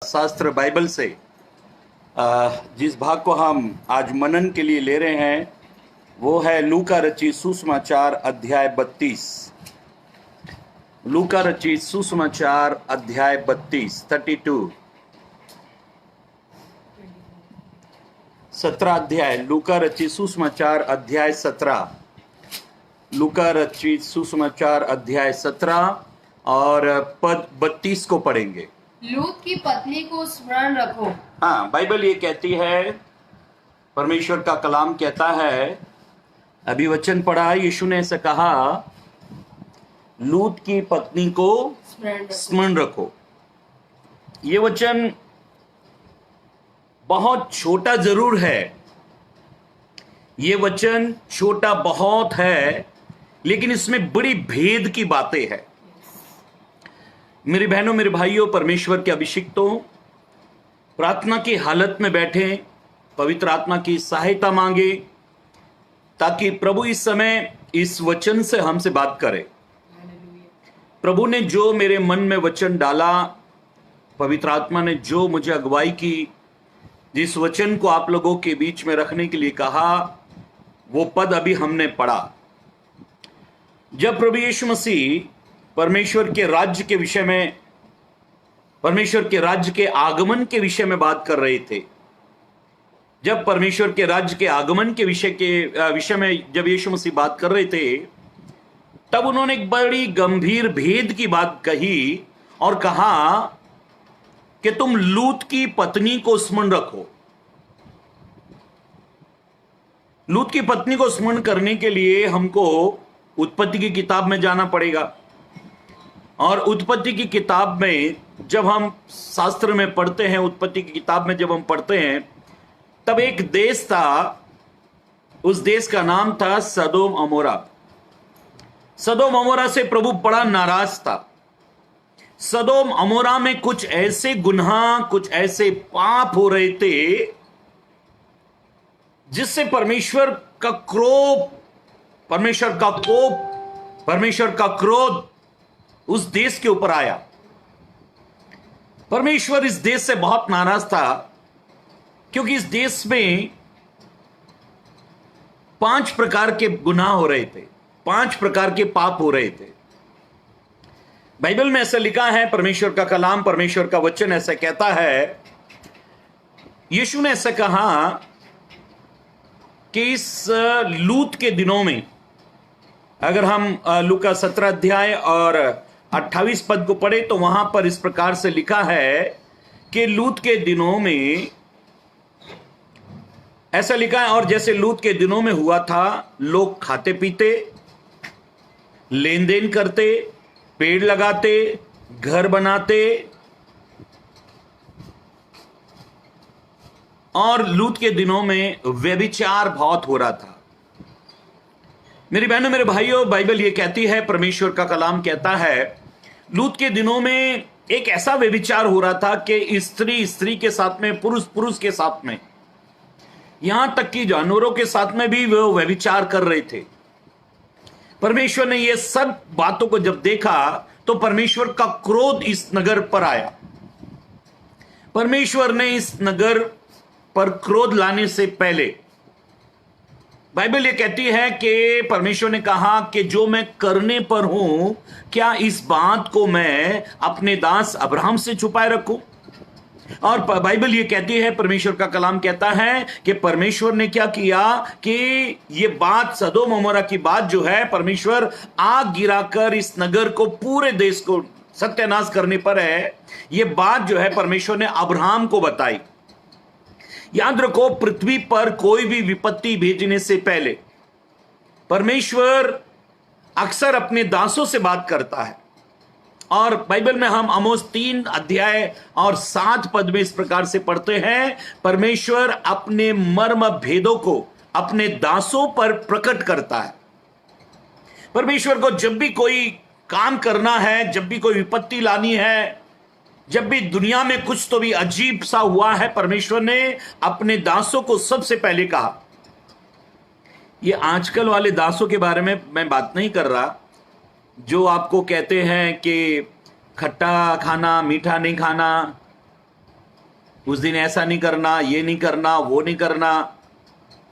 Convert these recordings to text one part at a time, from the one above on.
शास्त्र बाइबल से जिस भाग को हम आज मनन के लिए ले रहे हैं वो है लूका रचित सुसमाचार अध्याय 32। लूका रचित सुसमाचार अध्याय 32 17 अध्याय लूका रचित सुसमाचार अध्याय 17 लूका रचित सुसमाचार अध्याय 17 और पद 32 को पढ़ेंगे। लूत की पत्नी को स्मरण रखो। हाँ, बाइबल ये कहती है, परमेश्वर का कलाम कहता है, अभी वचन पढ़ा, यीशु ने ऐसे कहा, लूत की पत्नी को स्मरण रखो। ये वचन बहुत छोटा जरूर है, ये वचन छोटा बहुत है, लेकिन इसमें बड़ी भेद की बातें हैं। मेरे बहनों, मेरे भाइयों, परमेश्वर के अभिषिक्तों, प्रार्थना की हालत में बैठे, पवित्र आत्मा की सहायता मांगे ताकि प्रभु इस समय इस वचन से हमसे बात करे। प्रभु ने जो मेरे मन में वचन डाला, पवित्र आत्मा ने जो मुझे अगुवाई की, जिस वचन को आप लोगों के बीच में रखने के लिए कहा, वो पद अभी हमने पढ़ा। जब प्रभु यीशु मसीह परमेश्वर के राज्य के विषय में, परमेश्वर के राज्य के आगमन के विषय में बात कर रहे थे, जब परमेश्वर के राज्य के आगमन के विषय में जब यीशु मसीह बात कर रहे थे, तब उन्होंने एक बड़ी गंभीर भेद की बात कही और कहा कि तुम लूत की पत्नी को स्मरण रखो। लूत की पत्नी को स्मरण करने के लिए हमको उत्पत्ति की किताब में जाना पड़ेगा। और उत्पत्ति की किताब में जब हम शास्त्र में पढ़ते हैं, उत्पत्ति की किताब में जब हम पढ़ते हैं, तब एक देश था, उस देश का नाम था सदोम अमोरा। सदोम अमोरा से प्रभु बड़ा नाराज था। सदोम अमोरा में कुछ ऐसे गुनाह, कुछ ऐसे पाप हो रहे थे जिससे परमेश्वर का क्रोध, परमेश्वर का कोप, परमेश्वर का क्रोध उस देश के ऊपर आया। परमेश्वर इस देश से बहुत नाराज था क्योंकि इस देश में 5 प्रकार के गुनाह हो रहे थे, 5 प्रकार के पाप हो रहे थे। बाइबल में ऐसा लिखा है, परमेश्वर का कलाम, परमेश्वर का वचन ऐसा कहता है, यीशु ने ऐसा कहा कि इस लूत के दिनों में, अगर हम लूका 17 अध्याय और 28 पद को पढ़े तो वहां पर इस प्रकार से लिखा है कि लूत के दिनों में ऐसा लिखा है, और जैसे लूत के दिनों में हुआ था, लोग खाते पीते, लेन देन करते, पेड़ लगाते, घर बनाते, और लूत के दिनों में व्यभिचार बहुत हो रहा था। मेरी बहनों, मेरे भाइयों, बाइबल ये कहती है, परमेश्वर का कलाम कहता है, लूत के दिनों में एक ऐसा व्यभिचार हो रहा था कि स्त्री स्त्री के साथ में, पुरुष पुरुष के साथ में, यहां तक कि जानवरों के साथ में भी वो व्यभिचार कर रहे थे। परमेश्वर ने ये सब बातों को जब देखा तो परमेश्वर का क्रोध इस नगर पर आया। परमेश्वर ने इस नगर पर क्रोध लाने से पहले, बाइबल ये कहती है कि परमेश्वर ने कहा कि जो मैं करने पर हूं, क्या इस बात को मैं अपने दास अब्राहम से छुपाए रखूं? और बाइबल ये कहती है, परमेश्वर का कलाम कहता है कि परमेश्वर ने क्या किया कि ये बात, सदोम अमोरा की बात जो है, परमेश्वर आग गिराकर इस नगर को, पूरे देश को सत्यानाश करने पर है। ये बात जो है परमेश्वर ने अब्राहम को बताई। याद रखो, पृथ्वी पर कोई भी विपत्ति भेजने से पहले परमेश्वर अक्सर अपने दासों से बात करता है। और बाइबल में हम आमोस 3 अध्याय और 7 पद में इस प्रकार से पढ़ते हैं, परमेश्वर अपने मर्म भेदों को अपने दासों पर प्रकट करता है। परमेश्वर को जब भी कोई काम करना है, जब भी कोई विपत्ति लानी है, जब भी दुनिया में कुछ तो भी अजीब सा हुआ है, परमेश्वर ने अपने दासों को सबसे पहले कहा। ये आजकल वाले दासों के बारे में मैं बात नहीं कर रहा, जो आपको कहते हैं कि खट्टा खाना, मीठा नहीं खाना, उस दिन ऐसा नहीं करना, ये नहीं करना, वो नहीं करना,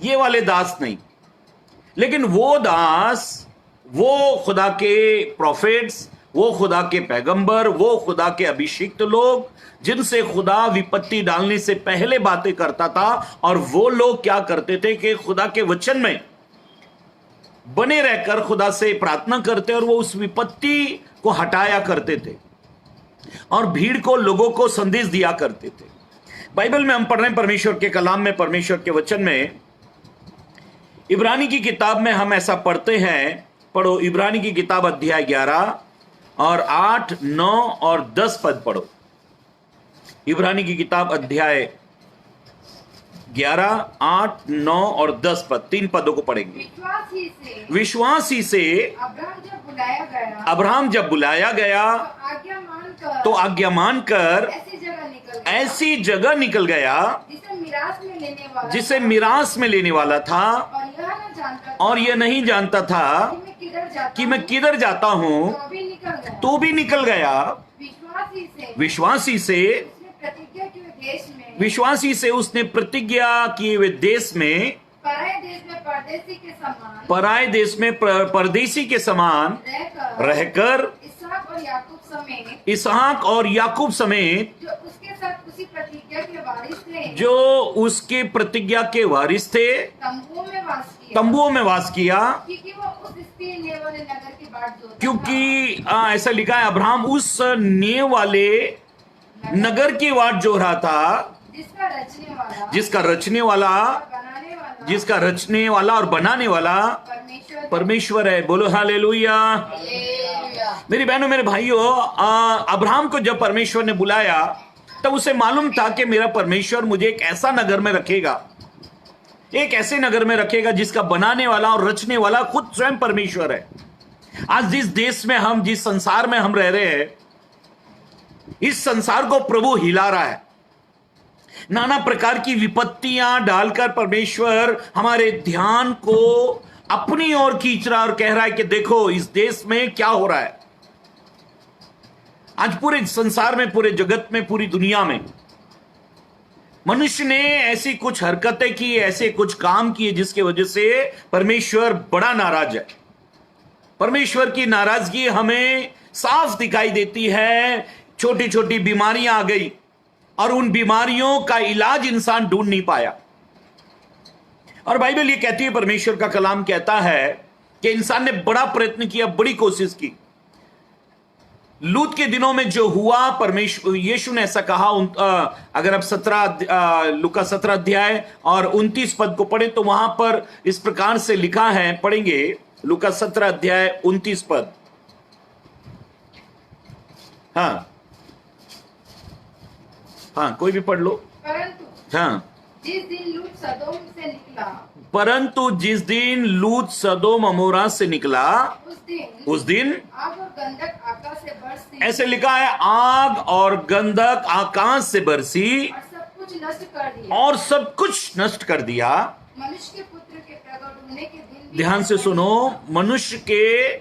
ये वाले दास नहीं। लेकिन वो दास, वो खुदा के प्रोफेट्स, वो खुदा के पैगंबर, वो खुदा के अभिषिक्त लोग जिनसे खुदा विपत्ति डालने से पहले बातें करता था, और वो लोग क्या करते थे कि खुदा के वचन में बने रहकर खुदा से प्रार्थना करते और वो उस विपत्ति को हटाया करते थे और भीड़ को, लोगों को संदेश दिया करते थे। बाइबल में हम पढ़ रहे हैं, परमेश्वर के कलाम में, परमेश्वर के वचन में, इब्रानी की किताब में हम ऐसा पढ़ते हैं। पढ़ो इब्रानी की किताब अध्याय 11 और 8, 9 और 10 पद पढ़ो। इब्रानी की किताब अध्याय 11, 8, 9 और 10 पद, 3 पदों को पढ़ेंगे। विश्वास ही से अब्राहम जब बुलाया गया तो आज्ञा मानकर ऐसी जगह निकल गया जिसे मिरास में लेने वाला था, और यह नहीं जानता था कि मैं किधर जाता हूं, तो भी निकल गया। विश्वासी से उसने प्रतिज्ञा किए हुए देश में, पराए देश में परदेसी के समान रहकर इसहाक और याकूब समेत जो उसके प्रतिज्ञा के वारिस थे तंबुओं में वास किया, क्योंकि ऐसा लिखा है, अब्राहम उस नेव वाले नगर की वाट जो रहा था, जिसका रचने वाला और बनाने वाला परमेश्वर है। बोलो हालेलुया। मेरी बहनों, मेरे भाइयों, अब्राहम को जब परमेश्वर ने बुलाया तब उसे मालूम था कि मेरा परमेश्वर मुझे एक ऐसा नगर में रखेगा, एक ऐसे नगर में रखेगा जिसका बनाने वाला और रचने वाला खुद स्वयं परमेश्वर है। आज जिस देश में हम, जिस संसार में हम रह रहे हैं, इस संसार को प्रभु हिला रहा है। नाना प्रकार की विपत्तियां डालकर परमेश्वर हमारे ध्यान को अपनी ओर खींच रहा और कह रहा है कि देखो इस देश में क्या हो रहा है। आज पूरे संसार में, पूरे जगत में, पूरी दुनिया में मनुष्य ने ऐसी कुछ हरकतें की, ऐसे कुछ काम किए जिसकी वजह से परमेश्वर बड़ा नाराज है। परमेश्वर की नाराजगी हमें साफ दिखाई देती है। छोटी छोटी बीमारियां आ गई और उन बीमारियों का इलाज इंसान ढूंढ नहीं पाया। और बाइबल ये कहती है, परमेश्वर का कलाम कहता है कि इंसान ने बड़ा प्रयत्न किया, बड़ी कोशिश की। लूत के दिनों में जो हुआ, परमेश्वर यीशु ने ऐसा कहा। अगर आप लूका 17 अध्याय और 29 पद को पढ़ें तो वहां पर इस प्रकार से लिखा है, पढ़ेंगे लूका 17 अध्याय 29 पद। हाँ, कोई भी पढ़ लो। परंतु जिस दिन लूत सदोम अमोरा से निकला, उस दिन ऐसे लिखा है, आग और गंधक आकाश से बरसी और सब कुछ नष्ट कर दिया। मनुष्य के पुत्र के प्रकट होने के दिन, ध्यान से सुनो, मनुष्य के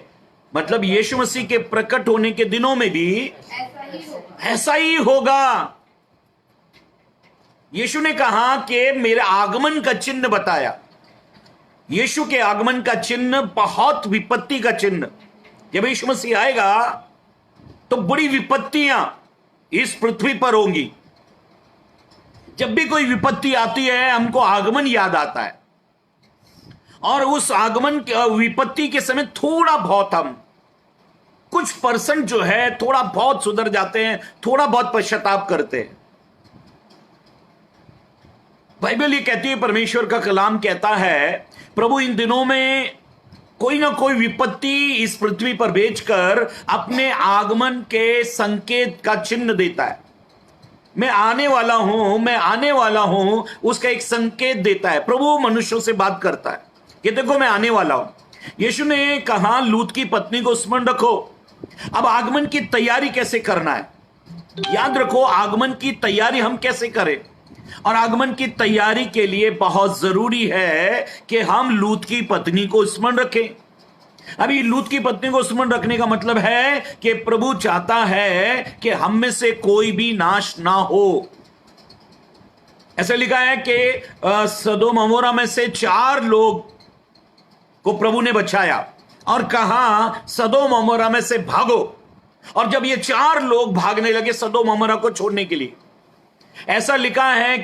मतलब यीशु मसीह के प्रकट होने के दिनों में भी ऐसा ही होगा। यीशु ने कहा कि मेरे आगमन का चिन्ह बताया। यीशु के आगमन का चिन्ह बहुत विपत्ति का चिन्ह। जब यीशु मसीह आएगा तो बड़ी विपत्तियां इस पृथ्वी पर होंगी। जब भी कोई विपत्ति आती है हमको आगमन याद आता है, और उस आगमन विपत्ति के समय थोड़ा बहुत हम कुछ परसेंट जो है थोड़ा बहुत सुधर जाते हैं, थोड़ा बहुत पश्चाताप करते हैं। बाइबल ये कहती है, परमेश्वर का कलाम कहता है, प्रभु इन दिनों में कोई ना कोई विपत्ति इस पृथ्वी पर भेजकर अपने आगमन के संकेत का चिन्ह देता है। मैं आने वाला हूं, मैं आने वाला हूं, उसका एक संकेत देता है। प्रभु मनुष्यों से बात करता है कि देखो मैं आने वाला हूं। यीशु ने कहा लूत की पत्नी को स्मरण रखो। अब आगमन की तैयारी कैसे करना है, याद रखो आगमन की तैयारी हम कैसे करें। और आगमन की तैयारी के लिए बहुत जरूरी है कि हम लूत की पत्नी को स्मरण रखें। अभी लूत की पत्नी को स्मरण रखने का मतलब है कि प्रभु चाहता है कि हम में से कोई भी नाश ना हो। ऐसे लिखा है कि सदोम अमोरा में से 4 लोग को प्रभु ने बचाया और कहा सदोम अमोरा में से भागो। और जब ये 4 लोग भागने लगे सदोम अमोरा को छोड़ने के लिए, ऐसा लिखा है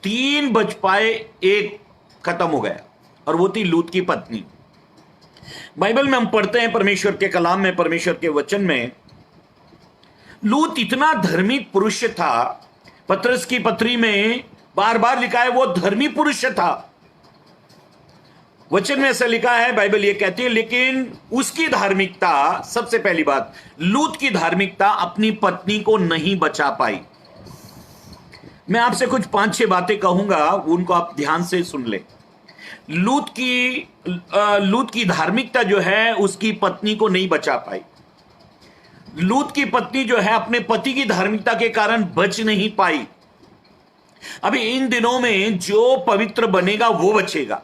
3 बच पाए, 1 खत्म हो गया, और वो थी लूत की पत्नी। बाइबल में हम पढ़ते हैं, परमेश्वर के कलाम में, परमेश्वर के वचन में, लूत इतना धर्मी पुरुष था। पतरस की पत्री में बार बार लिखा है वो धर्मी पुरुष था। वचन में ऐसा लिखा है, बाइबल ये कहती है, लेकिन उसकी धार्मिकता, सबसे पहली बात, लूत की धार्मिकता अपनी पत्नी को नहीं बचा पाई। मैं आपसे कुछ 5-6 बातें कहूंगा, उनको आप ध्यान से सुन ले। लूत की धार्मिकता जो है उसकी पत्नी को नहीं बचा पाई। लूत की पत्नी जो है अपने पति की धार्मिकता के कारण बच नहीं पाई। अभी इन दिनों में जो पवित्र बनेगा वो बचेगा।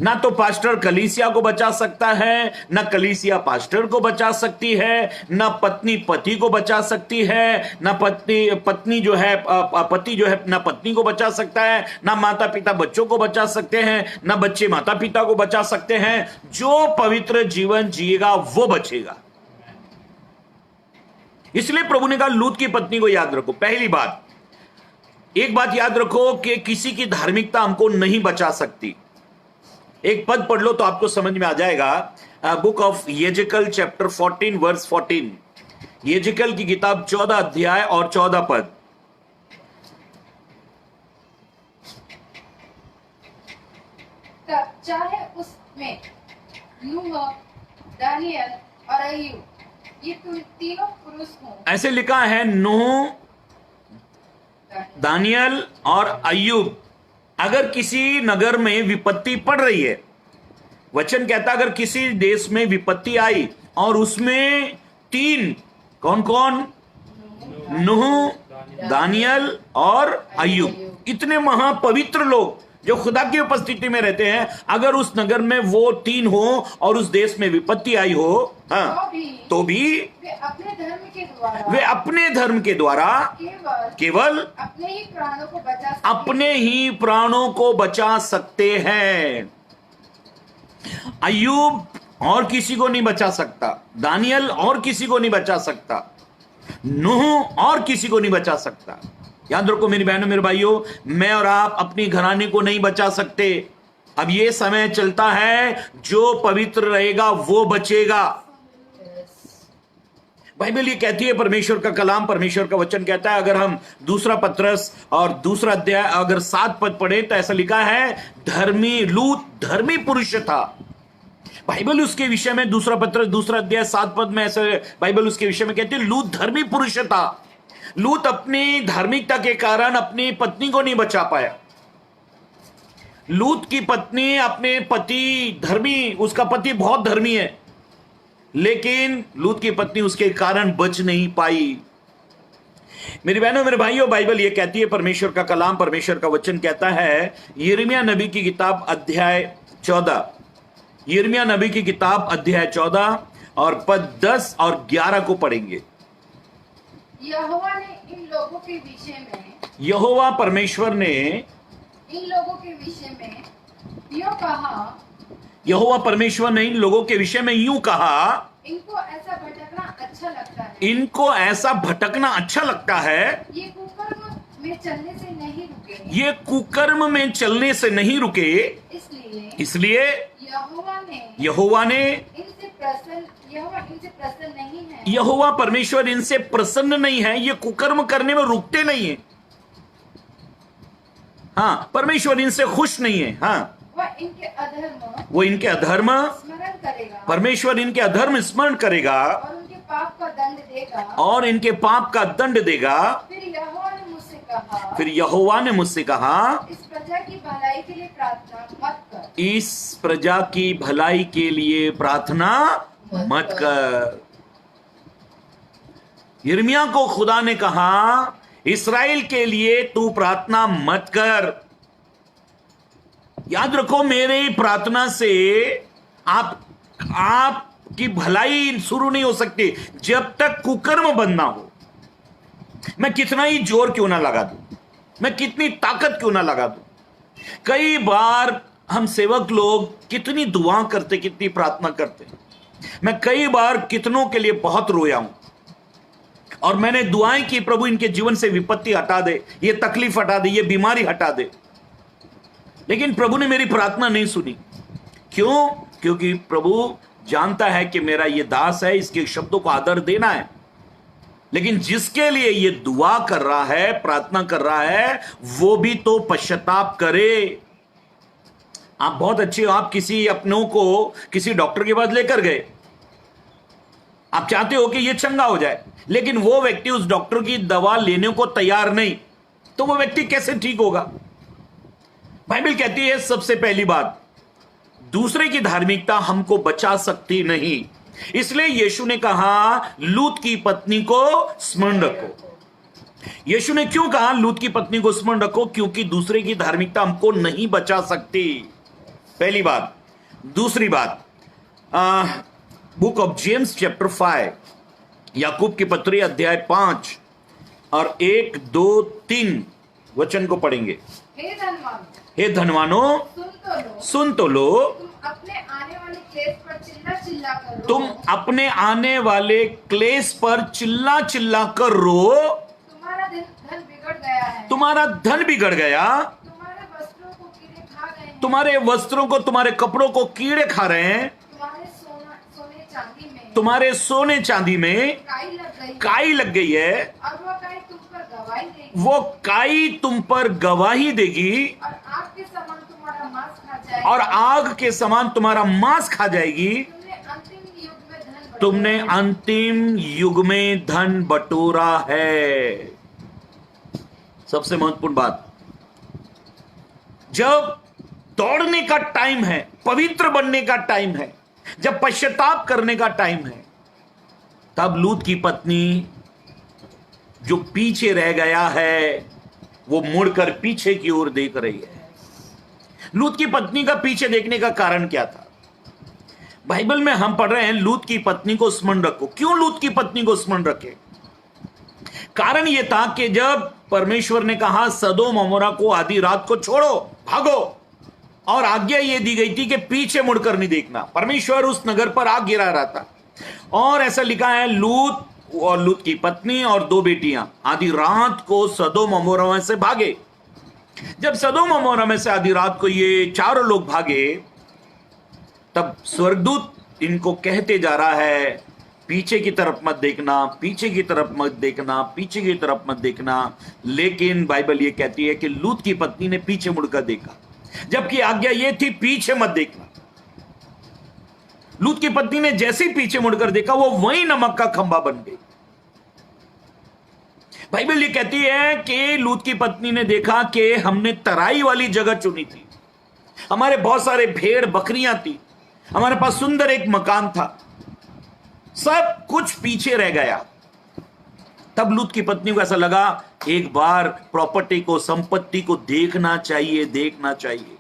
ना तो पास्टर कलीसिया को बचा सकता है, ना कलीसिया पास्टर को बचा सकती है, ना पत्नी पति को बचा सकती है, ना पत्नी जो है पति जो है ना पत्नी को बचा सकता है, ना माता पिता बच्चों को बचा सकते हैं, ना बच्चे माता पिता को बचा सकते हैं। जो पवित्र जीवन जिएगा वो बचेगा। इसलिए प्रभु ने कहा लूत की पत्नी को याद रखो। पहली बात, एक बात याद रखो कि किसी की धार्मिकता हमको नहीं बचा सकती। एक पद पढ़ लो तो आपको समझ में आ जाएगा। बुक ऑफ येजिकल चैप्टर 14 वर्स 14, येजिकल की किताब 14 अध्याय और 14 पद। तब चाहे उसमें नूह, दानियल और अय्यूब, ये तीनों पुरुष हों। ऐसे लिखा है, नूह, दानियल और अय्यूब। अगर किसी नगर में विपत्ति पड़ रही है, वचन कहता अगर किसी देश में विपत्ति आई और उसमें 3, कौन कौन? नूह, दानियल और अय्यूब, इतने महापवित्र लोग जो खुदा की उपस्थिति में रहते हैं, अगर उस नगर में वो 3 हो और उस देश में विपत्ति आई हो, हाँ, तो भी वे अपने धर्म के द्वारा केवल अपने ही प्राणों को बचा सकते हैं। अय्यूब और किसी को नहीं बचा सकता, दानियल और किसी को नहीं बचा सकता, नूह और किसी को नहीं बचा सकता। याद रखो मेरी बहनों मेरे भाइयों, मैं और आप अपनी घराने को नहीं बचा सकते। अब ये समय चलता है, जो पवित्र रहेगा वो बचेगा। बाइबल ये कहती है, परमेश्वर का कलाम, परमेश्वर का वचन कहता है, अगर हम 2 पत्रस और 2 अध्याय अगर 7 पद पढ़े तो ऐसा लिखा है, लूत धर्मी पुरुष था। बाइबल उसके विषय में 2 पत्रस 2 अध्याय 7 पद में ऐसे बाइबल उसके विषय में कहती है, लूत धर्मी पुरुष था। लूत अपनी धार्मिकता के कारण अपनी पत्नी को नहीं बचा पाया। लूत की पत्नी अपने पति धर्मी, उसका पति बहुत धर्मी है, लेकिन लूत की पत्नी उसके कारण बच नहीं पाई। मेरी बहनों मेरे भाइयों, बाइबल ये कहती है, परमेश्वर का कलाम, परमेश्वर का वचन कहता है, यिर्मयाह नबी की किताब अध्याय 14, यिर्मयाह नबी की किताब अध्याय 14 और पद 10 और 11 को पढ़ेंगे। यहोवा ने इन लोगों के विषय में, यहोवा परमेश्वर ने इन लोगों के विषय में यूं कहा, यहोवा परमेश्वर ने इन लोगों के विषय में यूं कहा, इनको ऐसा भटकना अच्छा लगता है, इनको ऐसा भटकना अच्छा लगता है, ये कुकर्म में चलने से नहीं रुके, ये कुकर्म में चलने से नहीं रुके, इसलिए यहोवा ने यहोवा इनसे प्रसन्न नहीं है, यहोवा परमेश्वर इनसे प्रसन्न नहीं है, ये कुकर्म करने में रुकते नहीं है। हाँ, परमेश्वर इनसे खुश नहीं है। हाँ, वो इनके अधर्म स्मरण करेगा, परमेश्वर इनके अधर्म स्मरण करेगा और उनके पाप का दंड देगा, और इनके पाप का दंड देगा। फिर यहोवा ने मुझसे कहा, इस प्रजा की भलाई के लिए प्रार्थना मत कर, इस प्रजा की भलाई के लिए प्रार्थना मत कर। यिर्मयाह को खुदा ने कहा, इस्राएल के लिए तू प्रार्थना मत कर। याद रखो, मेरे प्रार्थना से आपकी भलाई शुरू नहीं हो सकती जब तक कुकर्म बंद ना हो। मैं कितना ही जोर क्यों ना लगा दूं, मैं कितनी ताकत क्यों ना लगा दूं। कई बार हम सेवक लोग कितनी दुआ करते, कितनी प्रार्थना करते। मैं कई बार कितनों के लिए बहुत रोया हूं और मैंने दुआएं की, प्रभु इनके जीवन से विपत्ति हटा दे, ये तकलीफ हटा दे, ये बीमारी हटा दे। लेकिन प्रभु ने मेरी प्रार्थना नहीं सुनी। क्यों? क्योंकि प्रभु जानता है कि मेरा ये दास है, इसके शब्दों को आदर देना है। लेकिन जिसके लिए ये दुआ कर रहा है, प्रार्थना कर रहा है, वो भी तो पश्चाताप करे। आप बहुत अच्छे हो, आप किसी अपनों को किसी डॉक्टर के पास लेकर गए, आप चाहते हो कि ये चंगा हो जाए, लेकिन वो व्यक्ति उस डॉक्टर की दवा लेने को तैयार नहीं, तो वो व्यक्ति कैसे ठीक होगा? बाइबल कहती है सबसे पहली बात, दूसरे की धार्मिकता हमको बचा सकती नहीं। इसलिए यीशु ने कहा लूत की पत्नी को स्मरण रखो। यीशु ने क्यों कहा लूत की पत्नी को स्मरण रखो? क्योंकि दूसरे की धार्मिकता हमको नहीं बचा सकती, पहली बात। दूसरी बात, बुक ऑफ जेम्स चैप्टर 5, याकूब की पत्री अध्याय 5 और 1, 2, 3 वचन को पढ़ेंगे। हे धनवानों, सुन तो लो, तुम अपने आने वाले क्लेश पर चिल्ला चिल्ला कर रो। तुम अपने आने वाले क्लेश पर चिल्ला चिल्ला कर रो। तुम्हारा धन बिगड़ गया है। तुम्हारा धन बिगड़ गया। तुम्हारे वस्त्रों को कीड़े खा गए हैं। तुम्हारे वस्त्रों को, तुम्हारे कपड़ों को कीड़े खा रहे हैं। तुम्हारे सोने चांदी में काई लग गई है। और वो काई तुम पर गवाही देगी। वो काई तुम पर गवाही देगी और आग के समान तुम्हारा मांस खा जाएगी। और आग के समान तुम्हारा मांस खा जाएगी। तुमने अंतिम युग में धन बटोरा है। सबसे महत्वपूर्ण बात, जब दौड़ने का टाइम है, पवित्र बनने का टाइम है, जब पश्चाताप करने का टाइम है, तब लूत की पत्नी जो पीछे रह गया है वो मुड़कर पीछे की ओर देख रही है। लूत की पत्नी का पीछे देखने का कारण क्या था? बाइबल में हम पढ़ रहे हैं लूत की पत्नी को स्मरण रखो। क्यों लूत की पत्नी को स्मरण रखे? कारण यह था कि जब परमेश्वर ने कहा सदोम अमोरा को आधी रात को छोड़ो, भागो, और आज्ञा यह दी गई थी कि पीछे मुड़कर नहीं देखना। परमेश्वर उस नगर पर आग गिरा रहा था और ऐसा लिखा है लूत और लूत की पत्नी और 2 बेटियां आधी रात को सदोम अमोरा में से भागे। जब सदोम अमोरा में से आधी रात को ये चारों लोग भागे, तब स्वर्गदूत इनको कहते जा रहा है पीछे की तरफ मत देखना, पीछे की तरफ मत देखना, पीछे की तरफ मत देखना। लेकिन बाइबल ये कहती है कि लूत की पत्नी ने पीछे मुड़कर देखा, जबकि आज्ञा यह थी पीछे मत देखना। लूत की पत्नी ने जैसे ही पीछे मुड़कर देखा, वो वही नमक का खंभा बन गई। बाइबल ये कहती है कि लूत की पत्नी ने देखा कि हमने तराई वाली जगह चुनी थी, हमारे बहुत सारे भेड़ बकरियां थी, हमारे पास सुंदर एक मकान था, सब कुछ पीछे रह गया। तब लूत की पत्नी को ऐसा लगा एक बार प्रॉपर्टी को, संपत्ति को देखना चाहिए, देखना चाहिए।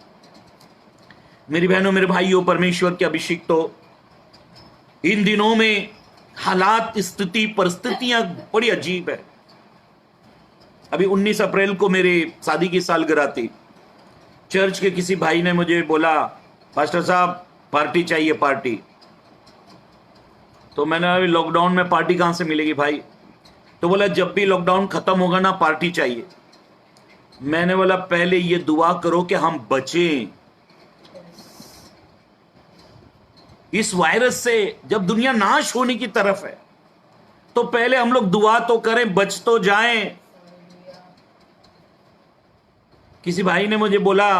मेरी बहनों, मेरे भाइयों, परमेश्वर के अभिषिक्तों, इन दिनों में हालात, स्थिति, परिस्थितियां बड़ी अजीब है। अभी 19 अप्रैल को मेरे शादी की सालगिरह थी। चर्च के किसी भाई ने मुझे बोला पास्टर साहब पार्टी चाहिए, पार्टी। तो मैंने अभी लॉकडाउन में पार्टी कहां से मिलेगी भाई? तो बोला जब भी लॉकडाउन खत्म होगा ना पार्टी चाहिए। मैंने बोला पहले ये दुआ करो कि हम बचें इस वायरस से। जब दुनिया नाश होने की तरफ है तो पहले हम लोग दुआ तो करें, बच तो जाएं। किसी भाई ने मुझे बोला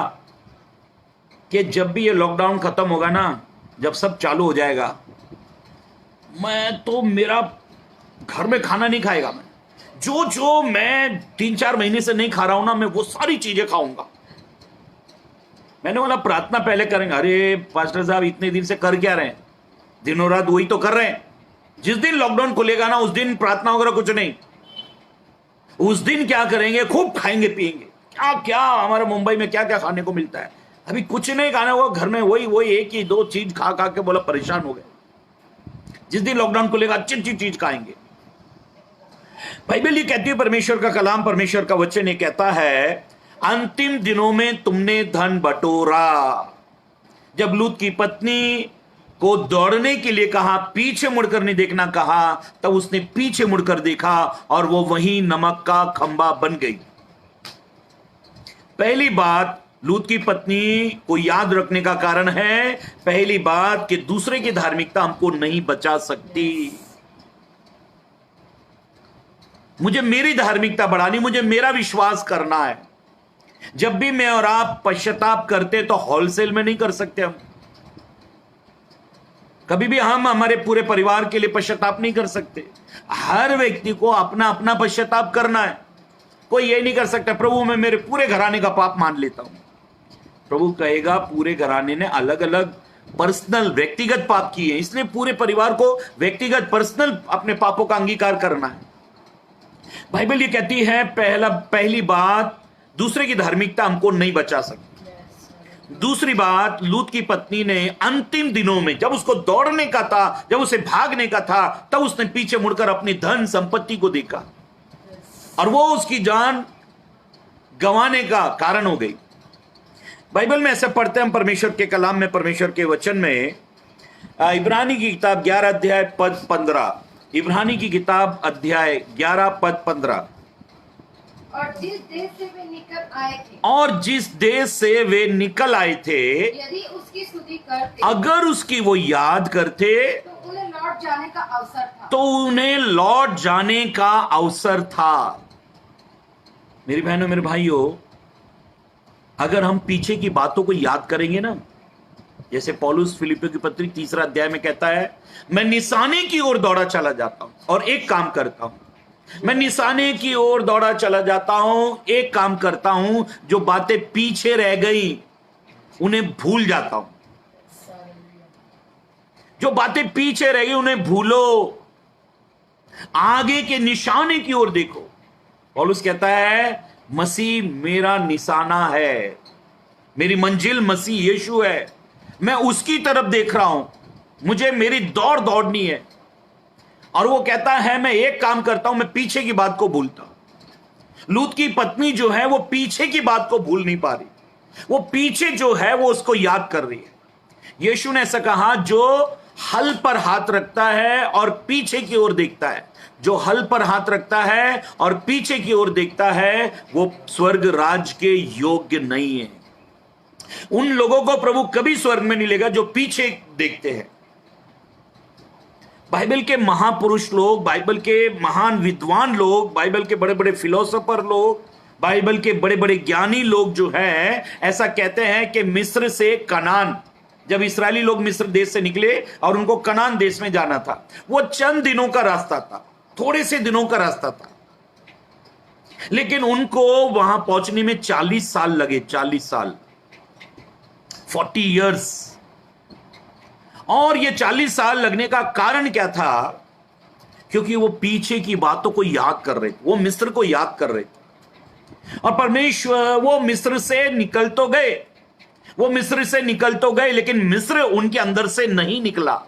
कि जब भी ये लॉकडाउन खत्म होगा ना, जब सब चालू हो जाएगा, मैं तो मेरा घर में खाना नहीं खाएगा। मैं जो मैं 3-4 महीने से नहीं खा रहा हूं ना, मैं वो सारी चीजें खाऊंगा। मैंने बोला प्रार्थना पहले करेंगे। अरे पास्टर साहब इतने दिन से कर क्या रहे हैं? दिनों रात वही तो कर रहे हैं। जिस दिन लॉकडाउन खुलेगा ना, उस दिन प्रार्थना वगैरह कुछ नहीं। उस दिन क्या करेंगे? खूब खाएंगे पिएंगे। क्या क्या हमारे मुंबई में क्या क्या खाने को मिलता है। अभी कुछ नहीं खाना होगा घर में, वही एक ही 2 चीज खा खा के बोला परेशान हो गए। जिस दिन लॉकडाउन खुलेगा अच्छी अच्छी चीज खाएंगे। बाइबल ये कहती है, परमेश्वर का कलाम, परमेश्वर का वचन ये कहता है, अंतिम दिनों में तुमने धन बटोरा। जब लूत की पत्नी को दौड़ने के लिए कहा, पीछे मुड़कर नहीं देखना कहा, तब उसने पीछे मुड़कर देखा और वो वहीं नमक का खंबा बन गई। पहली बात लूत की पत्नी को याद रखने का कारण है, पहली बात कि दूसरे की धार्मिकता हमको नहीं बचा सकती। मुझे मेरी धार्मिकता बढ़ानी, मुझे मेरा विश्वास करना है। जब भी मैं और आप पश्चाताप करते तो होलसेल में नहीं कर सकते हम। कभी भी हम हमारे पूरे परिवार के लिए पश्चाताप नहीं कर सकते। हर व्यक्ति को अपना अपना पश्चाताप करना है। कोई ये नहीं कर सकता, प्रभु मैं मेरे पूरे घराने का पाप मान लेता हूं। प्रभु कहेगा पूरे घराने ने अलग अलग पर्सनल व्यक्तिगत पाप किए, इसलिए पूरे परिवार को व्यक्तिगत पर्सनल अपने पापों का अंगीकार करना है। बाइबल ये कहती है, पहली बात, दूसरे की धार्मिकता हमको नहीं बचा सकती। दूसरी बात, लूत की पत्नी ने अंतिम दिनों में, जब उसको दौड़ने का था, जब उसे भागने का था, तब उसने पीछे मुड़कर अपनी धन संपत्ति को देखा और वो उसकी जान गंवाने का कारण हो गई। बाइबल में ऐसे पढ़ते हैं हम परमेश्वर के कलाम में, परमेश्वर के वचन में, इब्रानी की किताब 11 अध्याय पद 15, इब्रानी की किताब अध्याय 11 पद 15, और जिस देश से वे निकल आए थे, और जिस देश से वे निकल आए थे, यदि उसकी स्तुति करते, अगर उसकी वो याद करते, तो उन्हें लौट जाने का अवसर था। तो उन्हें लौट जाने का अवसर था। मेरी बहनों, मेरे भाइयों, अगर हम पीछे की बातों को याद करेंगे ना, जैसे पौलुस फिलिपियों की पत्री 3 अध्याय में कहता है, मैं निशाने की ओर दौड़ा चला जाता हूं और एक काम करता हूं। मैं निशाने की ओर दौड़ा चला जाता हूं, एक काम करता हूं, जो बातें पीछे रह गई उन्हें भूल जाता हूं। जो बातें पीछे रह गई उन्हें भूलो, आगे के निशाने की ओर देखो। पौलुस कहता है, मसीह मेरा निशाना है, मेरी मंजिल मसीह यीशु है, मैं उसकी तरफ देख रहा हूं, मुझे मेरी दौड़ दौड़नी है। और वो कहता है, मैं एक काम करता हूं, मैं पीछे की बात को भूलता हूं। लूत की पत्नी जो है वो पीछे की बात को भूल नहीं पा रही, वो पीछे जो है वो उसको याद कर रही है। यीशु ने ऐसा कहा, जो हल पर हाथ रखता है और पीछे की ओर देखता है, जो हल पर हाथ रखता है और पीछे की ओर देखता है, वो स्वर्ग राज के योग्य नहीं है। उन लोगों को प्रभु कभी स्वर्ग में नहीं लेगा जो पीछे देखते हैं। बाइबल के महापुरुष लोग, बाइबल के महान विद्वान लोग, बाइबल के बड़े बड़े फिलोसोफर लोग, बाइबल के बड़े बड़े ज्ञानी लोग जो हैं, ऐसा कहते हैं कि मिस्र से कनान, जब इस्राएली लोग मिस्र देश से निकले और उनको कनान देश में जाना था, वो चंद दिनों का रास्ता था, थोड़े से दिनों का रास्ता था, लेकिन उनको वहां पहुंचने में 40 साल लगे। 40 साल, 40 इयर्स। और ये 40 साल लगने का कारण क्या था? क्योंकि वो पीछे की बातों को याद कर रहे थे, वो मिस्र को याद कर रहे थे। और परमेश्वर, वो मिस्र से निकल तो गए, वो मिस्र से निकल तो गए, लेकिन मिस्र उनके अंदर से नहीं निकला।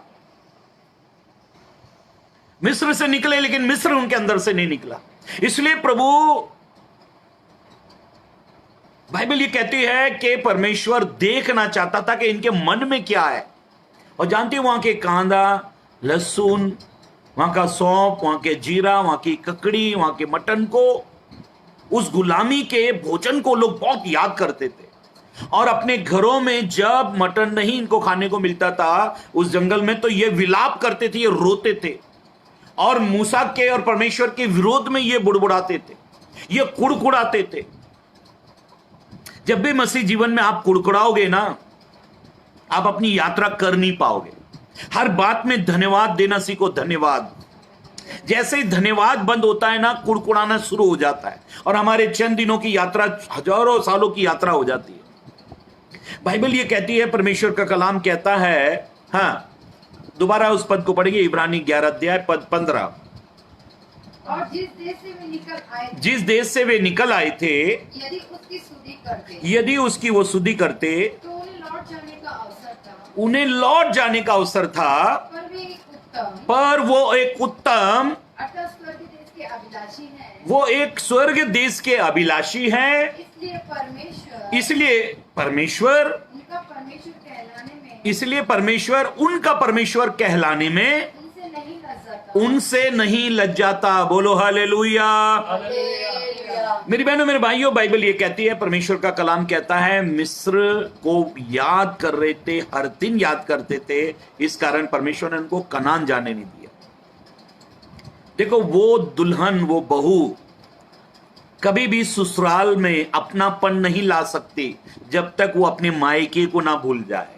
मिस्र से निकले लेकिन मिस्र उनके अंदर से नहीं निकला। इसलिए प्रभु, बाइबल ये कहती है कि परमेश्वर देखना चाहता था कि इनके मन में क्या है। और जानते हैं, वहां के कांदा, लहसुन, वहां का सौंफ, वहां के जीरा, वहां की ककड़ी, वहां के मटन को, उस गुलामी के भोजन को लोग बहुत याद करते थे। और अपने घरों में जब मटन नहीं इनको खाने को मिलता था उस जंगल में, तो ये विलाप करते थे, ये रोते थे और मूसा के और परमेश्वर के विरोध में ये बुड़बुड़ाते थे, ये कुड़कुड़ाते थे। जब भी मसीह जीवन में आप कुड़कुड़ाओगे ना, आप अपनी यात्रा कर नहीं पाओगे। हर बात में धन्यवाद देना सीखो। धन्यवाद, जैसे ही धन्यवाद बंद होता है ना, कुड़कुड़ाना शुरू हो जाता है और हमारे चंद दिनों की यात्रा हजारों सालों की यात्रा हो जाती है। बाइबल ये कहती है, परमेश्वर का कलाम कहता है, हाँ, दोबारा उस पद को पढ़िए, इब्रानी 11 अध्याय पद 15। और जिस देश से वे निकल आए थे, जिस देश से वे निकल आए थे, यदि उसकी स्तुति करते, यदि उसकी वो स्तुति करते, तो उन्हें लौट जाने का अवसर था। उन्हें लौट जाने का अवसर था। पर वे एक उत्तम, पर वो एक उत्तम, अर्थात स्वर्ग देश के के अभिलाषी हैं, वो एक स्वर्ग देश के अभिलाषी हैं, इसलिए परमेश्वर उनका परमेश्वर कहलाने में, इसलिए परमेश्वर उनका परमेश्वर कहलाने में उनसे नहीं लज्जाता। बोलो हालेलुया। मेरी बहनों मेरे भाइयों, बाइबल ये कहती है, परमेश्वर का कलाम कहता है, मिस्र को याद कर रहे थे, हर दिन याद करते थे, इस कारण परमेश्वर ने उनको कनान जाने नहीं दिया। देखो, वो दुल्हन, वो बहू कभी भी ससुराल में अपनापन नहीं ला सकती जब तक वो अपने मायके को ना भूल जाए।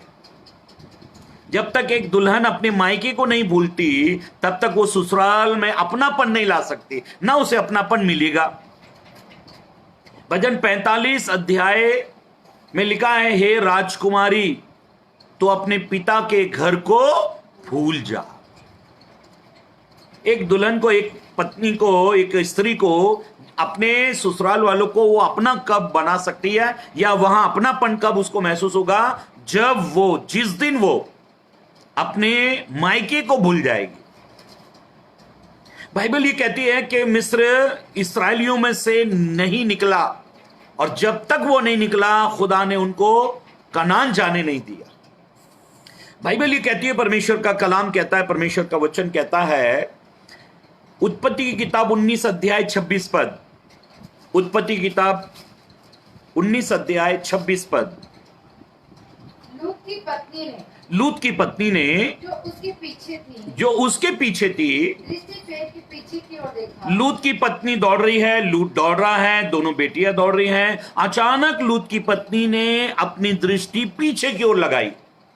जब तक एक दुल्हन अपने मायके को नहीं भूलती, तब तक वो ससुराल में अपनापन नहीं ला सकती, ना उसे अपनापन मिलेगा। भजन 45 अध्याय में लिखा है, हे राजकुमारी, तो अपने पिता के घर को भूल जा। एक दुल्हन को, एक पत्नी को, एक स्त्री को अपने ससुराल वालों को वो अपना कब बना सकती है, या वहां अपनापन कब उसको महसूस होगा, जब वो, जिस दिन वो अपने मायके को भूल जाएगी। बाइबल ये कहती है कि मिस्र इस्राएलियों में से नहीं निकला, और जब तक वो नहीं निकला, खुदा ने उनको कनान जाने नहीं दिया। बाइबल ये कहती है, परमेश्वर का कलाम कहता है, परमेश्वर का वचन कहता है, उत्पत्ति की किताब 19 अध्याय 26 पद, उत्पत्ति की किताब 19 अध्याय 26 पद, लूत की पत्नी ने जो उसके पीछे थी, दृष्टि फेर के पीछे की ओर देखा। लूत की पत्नी दौड़ रही है, लूत दौड़ रहा है, दोनों बेटियां दौड़ रही हैं। अचानक लूत की पत्नी ने अपनी दृष्टि पीछे की ओर लगाई।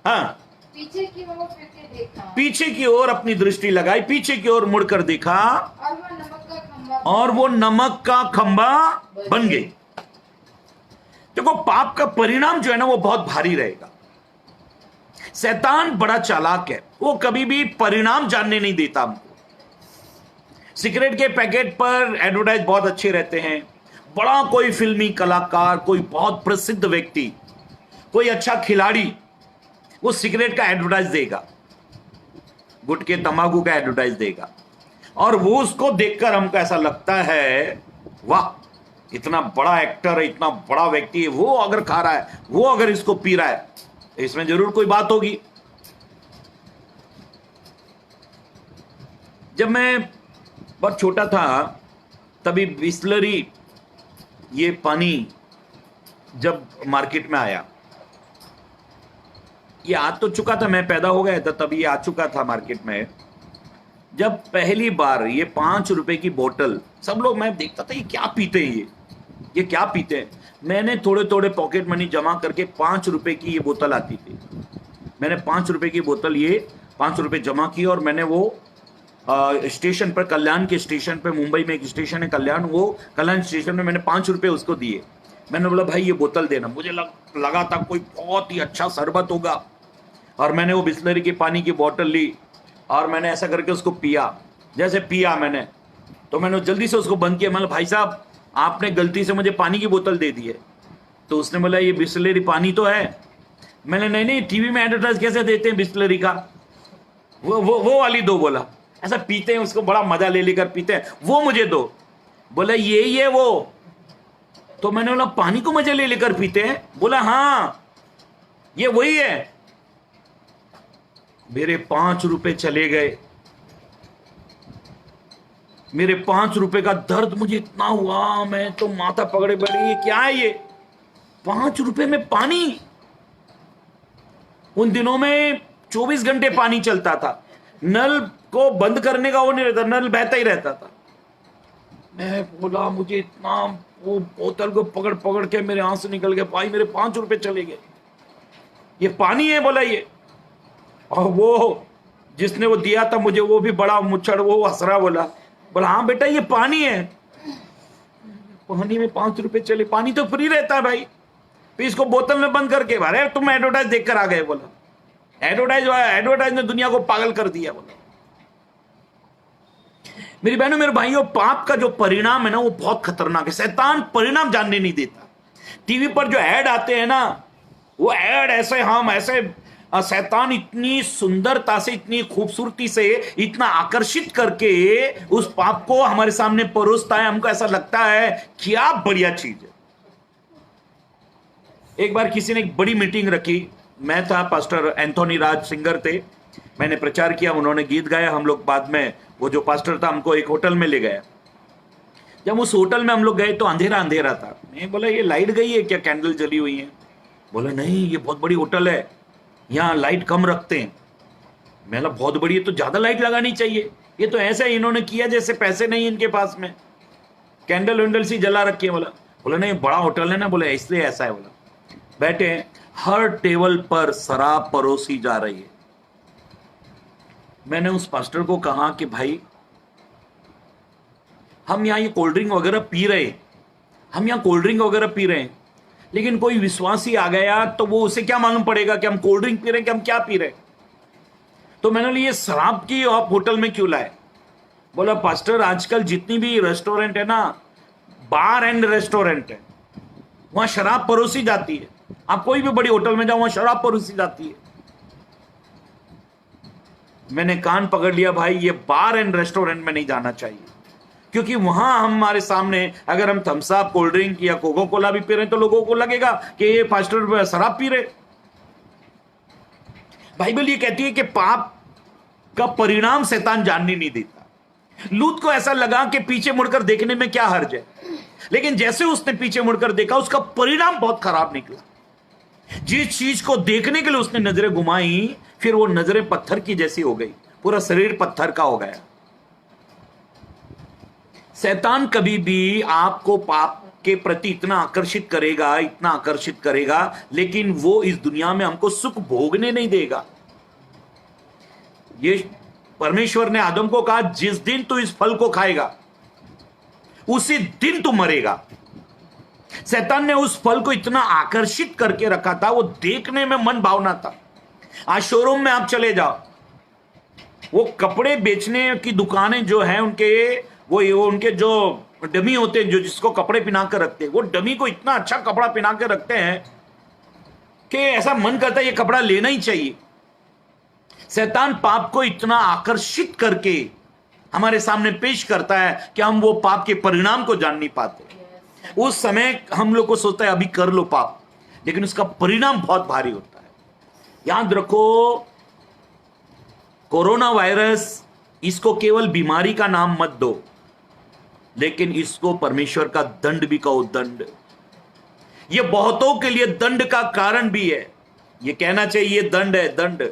हाँ, पीछे की ओर फिर के देखा, पीछे की ओर अपनी दृष्टि लगाई, पीछे की ओर मुड़कर देखा, और वो नमक का खंबा बन गई। देखो, पाप का परिणाम जो है ना, वो बहुत भारी रहेगा। शैतान बड़ा चालाक है, वो कभी भी परिणाम जानने नहीं देता हमको। सिगरेट के पैकेट पर एडवर्टाइज बहुत अच्छे रहते हैं। बड़ा कोई फिल्मी कलाकार, कोई बहुत प्रसिद्ध व्यक्ति, कोई अच्छा खिलाड़ी, वो सिगरेट का एडवर्टाइज देगा, गुटखे तंबाकू का एडवर्टाइज देगा, और वो उसको देखकर हमको ऐसा लगता है, वाह, इतना बड़ा एक्टर है, इतना बड़ा व्यक्ति है, वो अगर खा रहा है, वो अगर इसको पी रहा है, इसमें जरूर कोई बात होगी। जब मैं बहुत छोटा था, तभी बिस्लरी, ये पानी जब मार्केट में आया, ये आ तो चुका था, मैं पैदा हो गया था तब ये आ चुका था मार्केट में। जब पहली बार ये 5 रुपए की बोतल, सब लोग, मैं देखता था ये क्या पीते हैं, ये क्या पीते हैं। मैंने थोड़े थोड़े पॉकेट मनी जमा करके 5 रुपए की ये बोतल आती थी, मैंने 5 रुपए की बोतल, ये 5 रुपए जमा की, और मैंने वो स्टेशन पर, कल्याण के स्टेशन पे, मुंबई में एक स्टेशन है कल्याण, वो कल्याण स्टेशन में मैंने 5 रुपए उसको दिए। मैंने बोला, भाई ये बोतल देना। मुझे लगा था कोई बहुत ही अच्छा शरबत होगा, और मैंने वो बिस्लरी की पानी की बोतल ली, और मैंने ऐसा करके उसको पिया। जैसे पिया मैंने, तो मैंने जल्दी से उसको बंद किया। मैंने, भाई साहब, आपने गलती से मुझे पानी की बोतल दे दी है। तो उसने बोला, ये बिस्लरी पानी तो है। मैंने, नहीं, टीवी में एडवर्टाइज कैसे देते हैं बिस्लरी का, वो वाली दो। बोला, ऐसा पीते हैं, उसको बड़ा मजा ले लेकर पीते हैं, वो मुझे दो। बोला, ये वो। तो मैंने बोला, पानी को मजा ले लेकर पीते हैं? बोला, हाँ, ये वही है। मेरे 5 रुपए चले गए। मेरे 5 रुपए का दर्द मुझे इतना हुआ, मैं तो माथा पकड़े बैठी, ये क्या है ये 5 रुपए में पानी। उन दिनों में 24 घंटे पानी चलता था, नल को बंद करने का वो नहीं रहता, नल बहता ही रहता था। मैं बोला, मुझे इतना, वो बोतल को पकड़ पकड़ के मेरे आंसू निकल गए, भाई मेरे 5 रुपए चले गए, ये पानी है। बोला, ये। और वो जिसने वो दिया था मुझे, वो भी बड़ा मुच्छड़, वो हंस रहा। बोला, हाँ बेटा, ये पानी है। पानी में 5 रुपए चले, पानी तो फ्री रहता है भाई, फिर इसको बोतल में बंद करके, अरे तुम एडवर्टाइज देखकर आ गए। बोला, एडवर्टाइज ने दुनिया को पागल कर दिया। बोला, मेरी बहनों मेरे भाइयों, पाप का जो परिणाम है ना, वो बहुत खतरनाक है। शैतान परिणाम जानने नहीं देता। टीवी पर जो ऐड आते हैं ना, वो ऐड ऐसे, हम ऐसे शैतान इतनी सुंदरता से, इतनी खूबसूरती से, इतना आकर्षित करके उस पाप को हमारे सामने परोसता है। हमको ऐसा लगता है क्या बढ़िया चीज है। एक बार किसी ने एक बड़ी मीटिंग रखी, मैं था, पास्टर एंथोनी राज सिंगर थे, मैंने प्रचार किया, उन्होंने गीत गाया। हम लोग बाद में, वो जो पास्टर था हमको एक होटल में ले गया। जब उस होटल में हम लोग गए तो अंधेरा अंधेरा था। मैं बोला ये लाइट गई है क्या, कैंडल जली हुई है? बोला नहीं, ये बहुत बड़ी होटल है, यहाँ लाइट कम रखते हैं। मैंने बहुत बड़ी है तो ज्यादा लाइट लगानी चाहिए, ये तो ऐसा इन्होंने किया जैसे पैसे नहीं इनके पास में, कैंडल वैंडल सी जला रखी है। बोला नहीं, बड़ा होटल है ना, बोले इसलिए ऐसा है। बोला बैठे, हर टेबल पर शराब परोसी जा रही है। मैंने उस पास्टर को कहा कि भाई हम यहाँ ये कोल्ड ड्रिंक वगैरह पी रहे हैं, हम यहाँ कोल्ड ड्रिंक वगैरह पी रहे हैं, लेकिन कोई विश्वासी आ गया तो वो उसे क्या मालूम पड़ेगा कि हम कोल्ड ड्रिंक पी रहे हैं कि हम क्या पी रहे हैं। तो मैंने लिए शराब की आप होटल में क्यों लाए? बोला पास्टर आजकल जितनी भी रेस्टोरेंट है ना, बार एंड रेस्टोरेंट है, वहां शराब परोसी जाती है। आप कोई भी बड़ी होटल में जाओ, वहां शराब परोसी जाती है। मैंने कान पकड़ लिया, भाई ये बार एंड रेस्टोरेंट में नहीं जाना चाहिए, क्योंकि वहां हमारे सामने अगर हम थम्स अप, कोल्ड ड्रिंक या कोको कोला भी पी रहे हैं तो लोगों को लगेगा कि ये पास्टर शराब पी रहे। बाइबल ये कहती है कि पाप का परिणाम शैतान जानने नहीं देता। लूत को ऐसा लगा कि पीछे मुड़कर देखने में क्या हर्ज है, लेकिन जैसे उसने पीछे मुड़कर देखा उसका परिणाम बहुत खराब निकला। जिस चीज को देखने के लिए उसने नजरें घुमाई, फिर वो नजरें पत्थर की जैसी हो गई, पूरा शरीर पत्थर का हो गया। शैतान कभी भी आपको पाप के प्रति इतना आकर्षित करेगा, इतना आकर्षित करेगा, लेकिन वो इस दुनिया में हमको सुख भोगने नहीं देगा। ये परमेश्वर ने आदम को कहा जिस दिन तू इस फल को खाएगा उसी दिन तू मरेगा। शैतान ने उस फल को इतना आकर्षित करके रखा था, वो देखने में मन भावना था। आज शोरूम में आप चले जाओ, वो कपड़े बेचने की दुकानें जो है उनके, वो उनके जो डमी होते हैं, जो जिसको कपड़े पहना कर रखते हैं, वो डमी को इतना अच्छा कपड़ा पहना कर रखते हैं कि ऐसा मन करता है ये कपड़ा लेना ही चाहिए। शैतान पाप को इतना आकर्षित करके हमारे सामने पेश करता है कि हम वो पाप के परिणाम को जान नहीं पाते। उस समय हम लोग को सोचता है अभी कर लो पाप, लेकिन उसका परिणाम बहुत भारी होता है। याद रखो, कोरोना वायरस, इसको केवल बीमारी का नाम मत दो, लेकिन इसको परमेश्वर का दंड भी कहो। दंड, ये बहुतों के लिए दंड का कारण भी है। ये कहना चाहिए दंड है, दंड।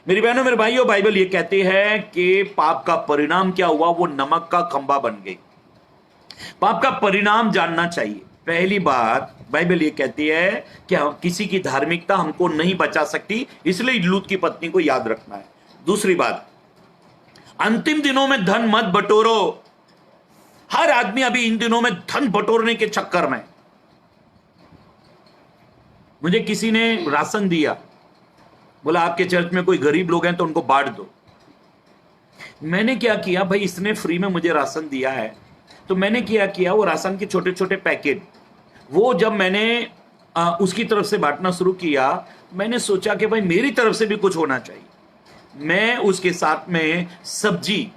मेरी बहनों, मेरे भाइयों, बाइबल ये कहती है कि पाप का परिणाम क्या हुआ, वो नमक का खंबा बन गई। पाप का परिणाम जानना चाहिए। पहली बात, बाइबल ये कहती है कि किसी की धार्मिकता हमको नहीं बचा सकती, इसलिए लूत की पत्नी को याद रखना है। दूसरी बात, अंतिम दिनों में धन मत बटोरो। हर आदमी अभी इन दिनों में धन बटोरने के चक्कर में। मुझे किसी ने राशन दिया, बोला आपके चर्च में कोई गरीब लोग हैं तो उनको बांट दो। मैंने क्या किया, भाई इसने फ्री में मुझे राशन दिया है, तो मैंने क्या किया, वो राशन के छोटे छोटे पैकेट, वो जब मैंने उसकी तरफ से बांटना शुरू किया, मैंने सोचा कि भाई मेरी तरफ से भी कुछ होना चाहिए। मैं उसके साथ में सब्जी,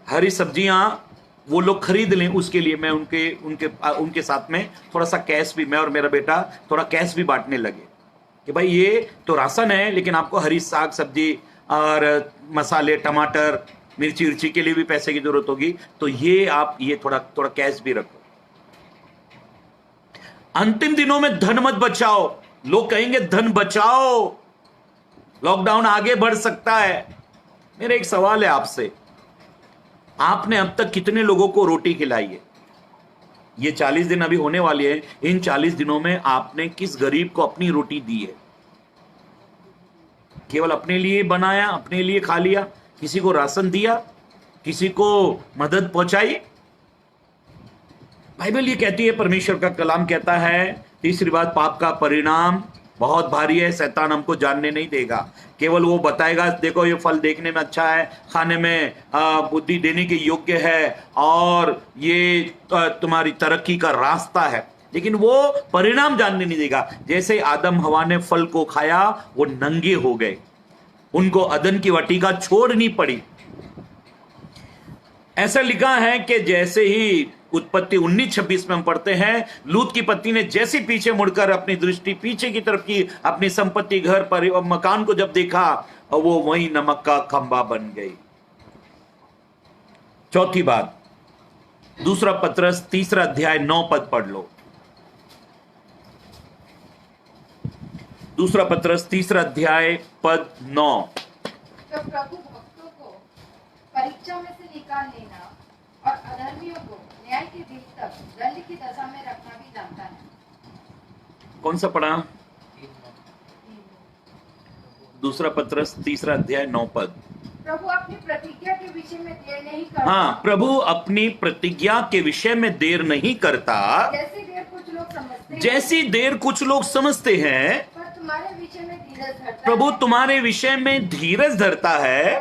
हरी सब्जियां वो लोग खरीद लें, उसके लिए मैं उनके साथ में थोड़ा सा कैश भी, मैं और मेरा बेटा थोड़ा कैश भी बांटने लगे कि भाई ये तो राशन है, लेकिन आपको हरी साग सब्जी और मसाले, टमाटर, मिर्ची उर्ची के लिए भी पैसे की जरूरत होगी, तो ये आप ये थोड़ा थोड़ा कैश भी रखो। अंतिम दिनों में धन मत बचाओ। लोग कहेंगे धन बचाओ, लॉकडाउन आगे बढ़ सकता है। मेरा एक सवाल है आपसे, आपने अब तक कितने लोगों को रोटी खिलाई है? ये 40 दिन अभी होने वाले हैं, इन 40 दिनों में आपने किस गरीब को अपनी रोटी दी है? केवल अपने लिए बनाया, अपने लिए खा लिया? किसी को राशन दिया? किसी को मदद पहुंचाई? बाइबल ये कहती है, परमेश्वर का कलाम कहता है, तीसरी बात, पाप का परिणाम बहुत भारी है। शैतान हमको जानने नहीं देगा, केवल वो बताएगा देखो ये फल देखने में अच्छा है, खाने में बुद्धि देने के योग्य है, और ये तुम्हारी तरक्की का रास्ता है। लेकिन वो परिणाम जानने नहीं देगा। जैसे आदम हवा ने फल को खाया, वो नंगे हो गए, उनको अदन की वाटिका छोड़नी पड़ी। ऐसा लिखा है कि जैसे ही उत्पत्ति 19:26 में हम पढ़ते हैं, लूत की पत्नी ने जैसे पीछे मुड़कर अपनी दृष्टि पीछे की तरफ की, अपनी संपत्ति, घर पर मकान को जब देखा, और वो वही नमक का खंबा बन गई। चौथी बात, दूसरा पत्रस 3 अध्याय 9 पद पढ़ लो। दूसरा पत्रस 3 अध्याय पद 9। तो प्रभु भक्तों को परीक्षा में से निकाल लेना और अधर्मियों को न्याय के दिन तक दंड की दशा में रखना भी जानता है। कौन सा पढ़ा? दूसरा पत्रस 3 अध्याय 9 पद। प्रभु अपनी प्रतिज्ञा के विषय में देर नहीं करता। हाँ, प्रभु अपनी प्रतिज्ञा के विषय में देर नहीं करता, जैसी देर कुछ लोग समझते हैं, जैसी देर कुछ लोग समझते हैं। पर तुम्हारे विषय में धीरज धरता प्रभु है तुम्हारे विषय में धीरज धरता है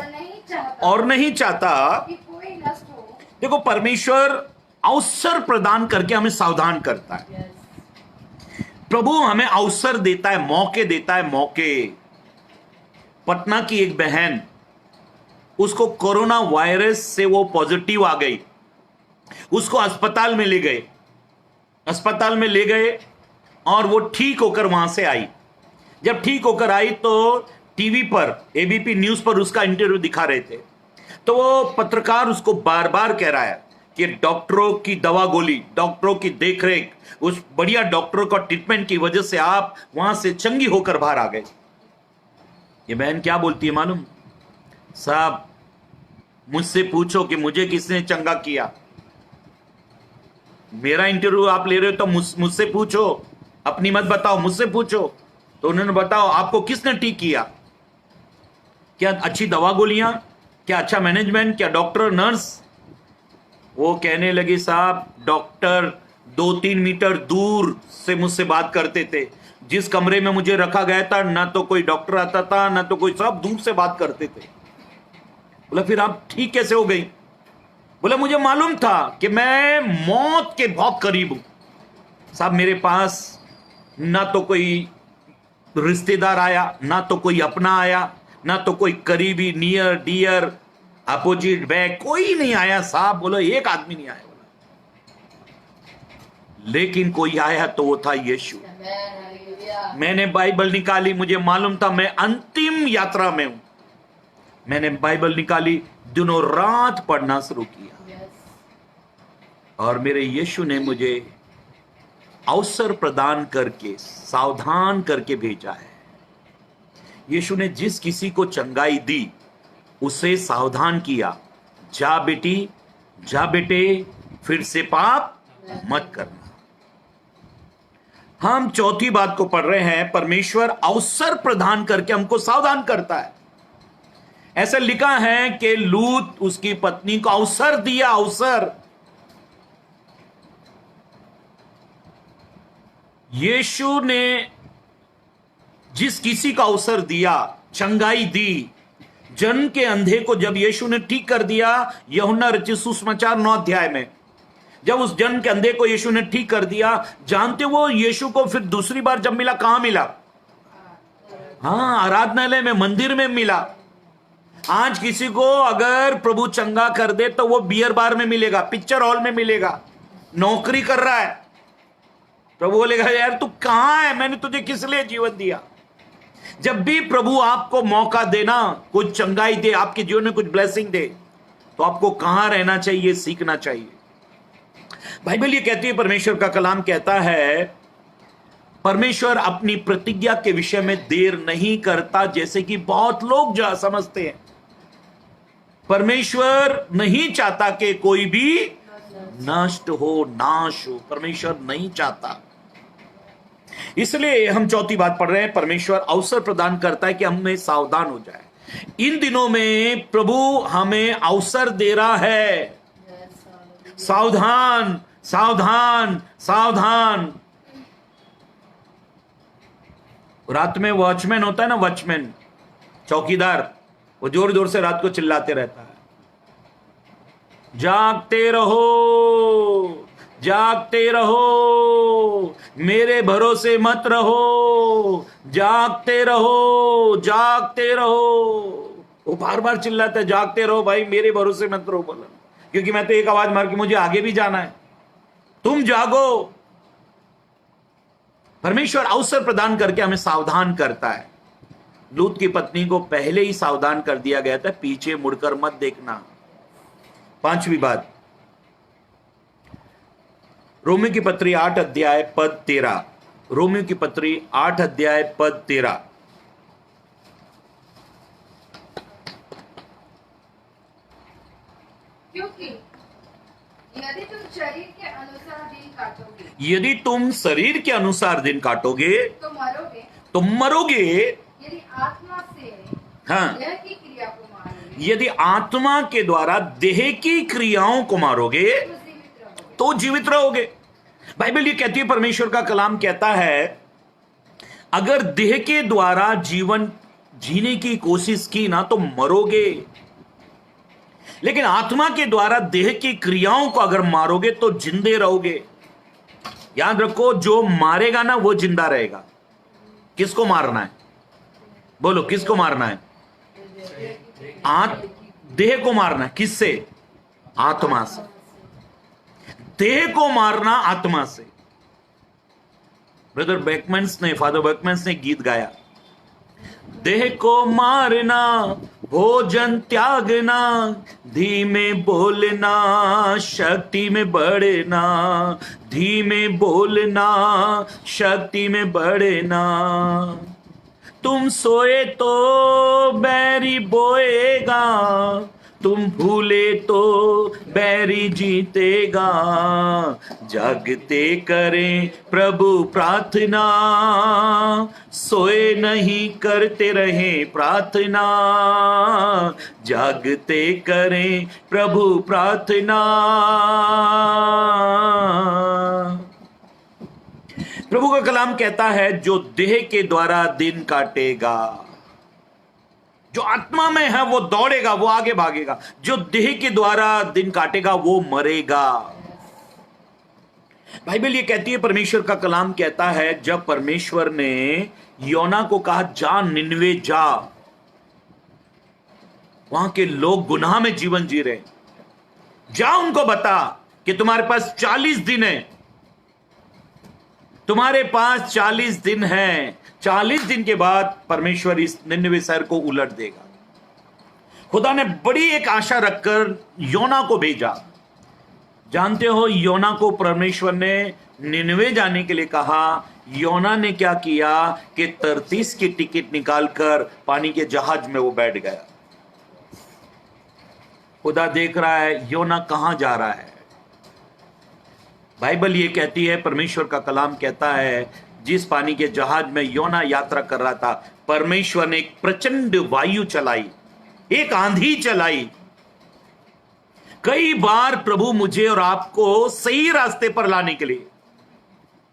और नहीं चाहता कि कोई नष्ट हो। देखो, परमेश्वर अवसर प्रदान करके हमें सावधान करता है। प्रभु हमें अवसर देता है, मौके देता है, मौके। पटना की एक बहन, उसको कोरोना वायरस से वो पॉजिटिव आ गई, उसको अस्पताल में ले गए, अस्पताल में ले गए और वो ठीक होकर वहां से आई। जब ठीक होकर आई तो टीवी पर, एबीपी न्यूज पर उसका इंटरव्यू दिखा रहे थे। तो वो पत्रकार उसको बार बार कह रहा है कि डॉक्टरों की दवा गोली, डॉक्टरों की देखरेख, उस बढ़िया डॉक्टरों का ट्रीटमेंट की वजह से आप वहां से चंगी होकर बाहर आ गए। ये बहन क्या बोलती है मालूम? साहब, मुझसे पूछो कि मुझे किसने चंगा किया। मेरा इंटरव्यू आप ले रहे हो तो मुझसे पूछो, अपनी मत बताओ, मुझसे पूछो। तो उन्होंने बताओ आपको किसने ठीक किया? क्या अच्छी दवा गोलियां, क्या अच्छा मैनेजमेंट, क्या डॉक्टर, नर्स? वो कहने लगी, साहब डॉक्टर 2-3 मीटर दूर से मुझसे बात करते थे। जिस कमरे में मुझे रखा गया था, ना तो कोई डॉक्टर आता था, ना तो कोई, सब दूर से बात करते थे। बोला फिर आप ठीक कैसे हो गई? बोला मुझे मालूम था कि मैं मौत के बहुत करीब हूं। साहब मेरे पास ना तो कोई रिश्तेदार आया, ना तो कोई अपना आया, ना तो कोई करीबी, नियर डियर, अपोजिट बैक, कोई नहीं आया साहब। बोलो एक आदमी नहीं आया। बोला लेकिन कोई आया तो वो था यीशु। मैंने बाइबल निकाली, मुझे मालूम था मैं अंतिम यात्रा में हूं। मैंने बाइबल निकाली, दिनों रात पढ़ना शुरू किया और मेरे यीशु ने मुझे अवसर प्रदान करके, सावधान करके भेजा है। यीशु ने जिस किसी को चंगाई दी उसे सावधान किया, जा बेटी, जा बेटे, फिर से पाप मत करना। हम चौथी बात को पढ़ रहे हैं, परमेश्वर अवसर प्रदान करके हमको सावधान करता है। ऐसा लिखा है कि लूत उसकी पत्नी को अवसर दिया, अवसर। यीशु ने जिस किसी का अवसर दिया, चंगाई दी, जन के अंधे को जब यीशु ने ठीक कर दिया, यूहन्ना रचित सुसमाचार 9 अध्याय में, जब उस जन के अंधे को यीशु ने ठीक कर दिया, जानते वो यीशु को फिर दूसरी बार जब मिला, कहां मिला? हाँ, आराधनालय में, मंदिर में मिला। आज किसी को अगर प्रभु चंगा कर दे तो वो बियर बार में मिलेगा, पिक्चर हॉल में मिलेगा, नौकरी कर रहा है। प्रभु बोलेगा यार तू कहां है, मैंने तुझे किस लिए जीवन दिया? जब भी प्रभु आपको मौका देना, कुछ चंगाई दे, आपके जीवन में कुछ ब्लेसिंग दे, तो आपको कहां रहना चाहिए, सीखना चाहिए। बाइबल ये कहती है, परमेश्वर का कलाम कहता है, परमेश्वर अपनी प्रतिज्ञा के विषय में देर नहीं करता, जैसे कि बहुत लोग जो समझते हैं। परमेश्वर नहीं चाहता कि कोई भी नष्ट हो, नाश हो। परमेश्वर नहीं चाहता। इसलिए हम चौथी बात पढ़ रहे हैं, परमेश्वर अवसर प्रदान करता है कि हमें सावधान हो जाए। इन दिनों में प्रभु हमें अवसर दे रहा है, सावधान, सावधान, सावधान। रात में वॉचमैन होता है ना, वॉचमैन, चौकीदार, वो जोर जोर से रात को चिल्लाते रहता है, जागते रहो, जागते रहो, मेरे भरोसे मत रहो, जागते रहो, जागते रहो। वो बार बार चिल्लाता है, जागते रहो भाई, मेरे भरोसे मत रहो। बोला क्योंकि मैं तो एक आवाज मार के मुझे आगे भी जाना है, तुम जागो। परमेश्वर अवसर प्रदान करके हमें सावधान करता है। लूत की पत्नी को पहले ही सावधान कर दिया गया था, पीछे मुड़कर मत देखना। पांचवी बात, रोमियो की पत्री 8 अध्याय पद 13। रोमियो की पत्री 8 अध्याय पद 13। क्योंकि यदि तुम शरीर के अनुसार दिन काटोगे यदि तुम शरीर के अनुसार दिन काटोगे तो मरोगे, तो मरोगे। यदि आत्मा से हाँ, देह की क्रिया को मारोगे यदि आत्मा के द्वारा देह की क्रियाओं को मारोगे तो जीवित रहोगे। तो जीवित रहोगे। बाइबल ये कहती है, परमेश्वर का कलाम कहता है, अगर देह के द्वारा जीवन जीने की कोशिश की ना तो मरोगे, लेकिन आत्मा के द्वारा देह की क्रियाओं को अगर मारोगे तो जिंदे रहोगे। याद रखो, जो मारेगा ना वो जिंदा रहेगा। किसको मारना है? बोलो, किसको मारना है? देह को मारना है। किससे? आत्मा से। देह को मारना आत्मा से। ब्रदर बैकमैन्स ने, फादर बैकमैन्स ने गीत गाया, देह को मारना, भोजन त्यागना, धीमे बोलना, शक्ति में बढ़ना, धीमे बोलना, शक्ति में बढ़ना। तुम सोए तो बैरी बोएगा, तुम भूले तो बैरी जीतेगा। जागते करें प्रभु प्रार्थना, सोए नहीं करते रहे प्रार्थना। जागते करें प्रभु प्रार्थना। प्रभु का कलाम कहता है, जो देह के द्वारा दिन काटेगा, जो आत्मा में है वो दौड़ेगा, वो आगे भागेगा। जो देह के द्वारा दिन काटेगा वो मरेगा। बाइबल ये कहती है, परमेश्वर का कलाम कहता है, जब परमेश्वर ने योना को कहा, जा निनवे जा, वहां के लोग गुनाह में जीवन जी रहे, जा उनको बता कि तुम्हारे पास 40 दिन है, तुम्हारे पास 40 दिन है। 40 दिन के बाद परमेश्वर इस निनवे शहर को उलट देगा। खुदा ने बड़ी एक आशा रखकर योना को भेजा। जानते हो, योना को परमेश्वर ने निनवे जाने के लिए कहा। योना ने क्या किया कि तर्तीस की टिकट निकालकर पानी के जहाज में वो बैठ गया। खुदा देख रहा है योना कहां जा रहा है। बाइबल ये कहती है, परमेश्वर का कलाम कहता है, जिस पानी के जहाज में योना यात्रा कर रहा था, परमेश्वर ने एक प्रचंड वायु चलाई, एक आंधी चलाई। कई बार प्रभु मुझे और आपको सही रास्ते पर लाने के लिए,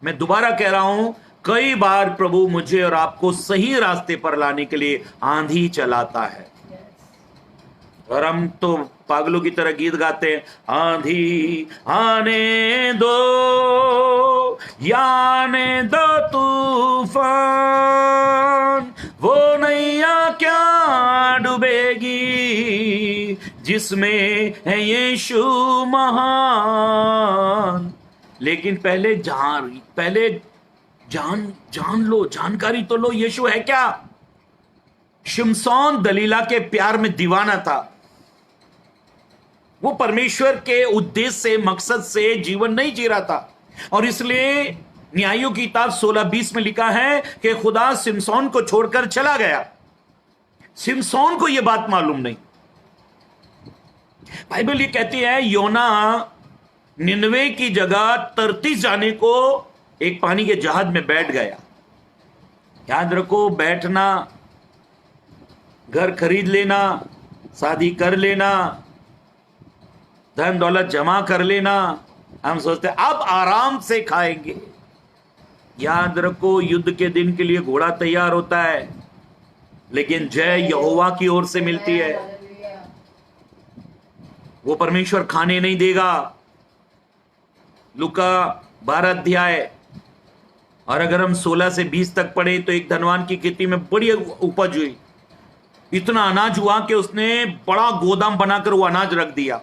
मैं दोबारा कह रहा हूं, कई बार प्रभु मुझे और आपको सही रास्ते पर लाने के लिए आंधी चलाता है। और हम तो पागलों की तरह गीत गाते हैं, आंधी आने दो, याने दो तूफान, वो नैया क्या डूबेगी जिसमें है यीशु महान। लेकिन पहले जान लो, जानकारी तो लो, यीशु है क्या। शिमशोन दलीला के प्यार में दीवाना था। वो परमेश्वर के उद्देश्य से, मकसद से जीवन नहीं जी रहा था। और इसलिए न्यायों की किताब 16:20 में लिखा है कि खुदा शिमशोन को छोड़कर चला गया। शिमशोन को यह बात मालूम नहीं। बाइबल ये कहती है, योना निनवे की जगह तर्तीस जाने को एक पानी के जहाज में बैठ गया। याद रखो, बैठना, घर खरीद लेना, शादी कर लेना, धन दौलत जमा कर लेना, हम सोचते अब आराम से खाएंगे। याद रखो, युद्ध के दिन के लिए घोड़ा तैयार होता है, लेकिन जय यहोवा की ओर से मिलती है। वो परमेश्वर खाने नहीं देगा। लूका 12 अध्याय, और अगर हम 16 से 20 तक पढ़े तो एक धनवान की खेती में बड़ी उपज हुई, इतना अनाज हुआ कि उसने बड़ा गोदाम बनाकर वो अनाज रख दिया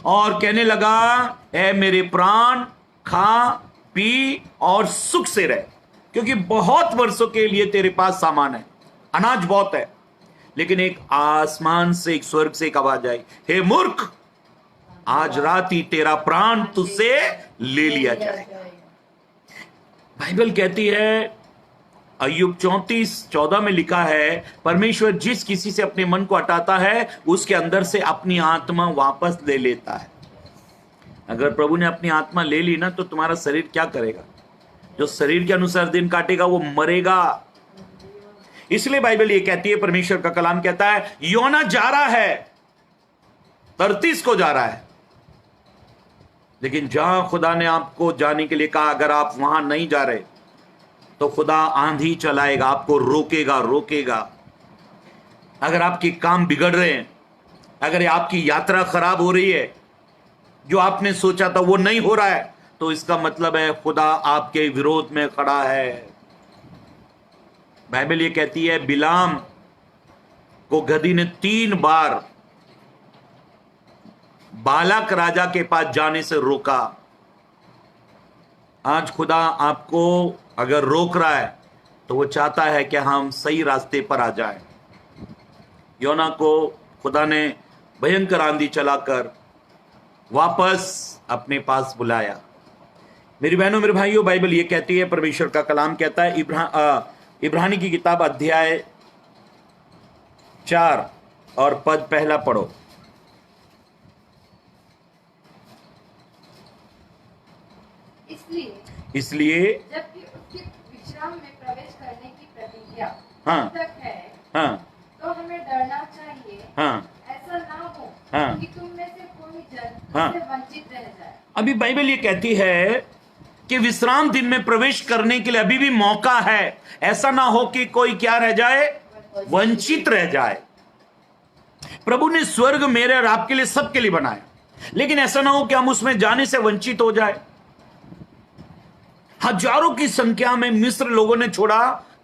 और कहने लगा, ऐ मेरे प्राण, खा पी और सुख से रह, क्योंकि बहुत वर्षों के लिए तेरे पास सामान है, अनाज बहुत है। लेकिन एक आसमान से, एक स्वर्ग से एक आवाज आई, हे मूर्ख, आज रात ही तेरा प्राण तुझसे ले लिया जाएगा। बाइबल कहती है, अय्यूब 34:14 में लिखा है, परमेश्वर जिस किसी से अपने मन को हटाता है उसके अंदर से अपनी आत्मा वापस ले लेता है। अगर प्रभु ने अपनी आत्मा ले ली ना, तो तुम्हारा शरीर क्या करेगा? जो शरीर के अनुसार दिन काटेगा वो मरेगा। इसलिए बाइबल ये कहती है, परमेश्वर का कलाम कहता है, योना जा रहा है, तर्तीस को जा रहा है, लेकिन जहां खुदा ने आपको जाने के लिए कहा, अगर आप वहां नहीं जा रहे तो खुदा आंधी चलाएगा, आपको रोकेगा। अगर आपके काम बिगड़ रहे हैं, अगर आपकी यात्रा खराब हो रही है, जो आपने सोचा था वो नहीं हो रहा है, तो इसका मतलब है खुदा आपके विरोध में खड़ा है। बाइबल ये कहती है, बिलाम को गधी ने 3 बार बालाक राजा के पास जाने से रोका। आज खुदा आपको अगर रोक रहा है तो वो चाहता है कि हम सही रास्ते पर आ जाएं। योना को खुदा ने भयंकर आंधी चलाकर वापस अपने पास बुलाया। मेरी बहनों, मेरे भाइयों, बाइबल ये कहती है, परमेश्वर का कलाम कहता है, इब्रानी की किताब अध्याय 4 और पद पहला पढ़ो। इसलिए जबकि उसके विश्राम में प्रवेश करने की प्रतिज्ञा हाँ, तक है, हाँ, तो हमें डरना चाहिए, हाँ, ऐसा ना हो हाँ, कि तुम में से कोई जन हाँ। इससे वंचित रह जाए। अभी बाइबल ये कहती है कि विश्राम दिन में प्रवेश करने के लिए अभी भी मौका है। ऐसा ना हो कि कोई क्या रह जाए, वंचित रह जाए। प्रभु ने स्वर्ग मेरे और आपके लिए, सबके लिए बनाया, लेकिन ऐसा ना हो कि हम उसमें जाने से वंचित हो जाए। हजारों की संख्या में मिस्र लोगों ने छोड़ा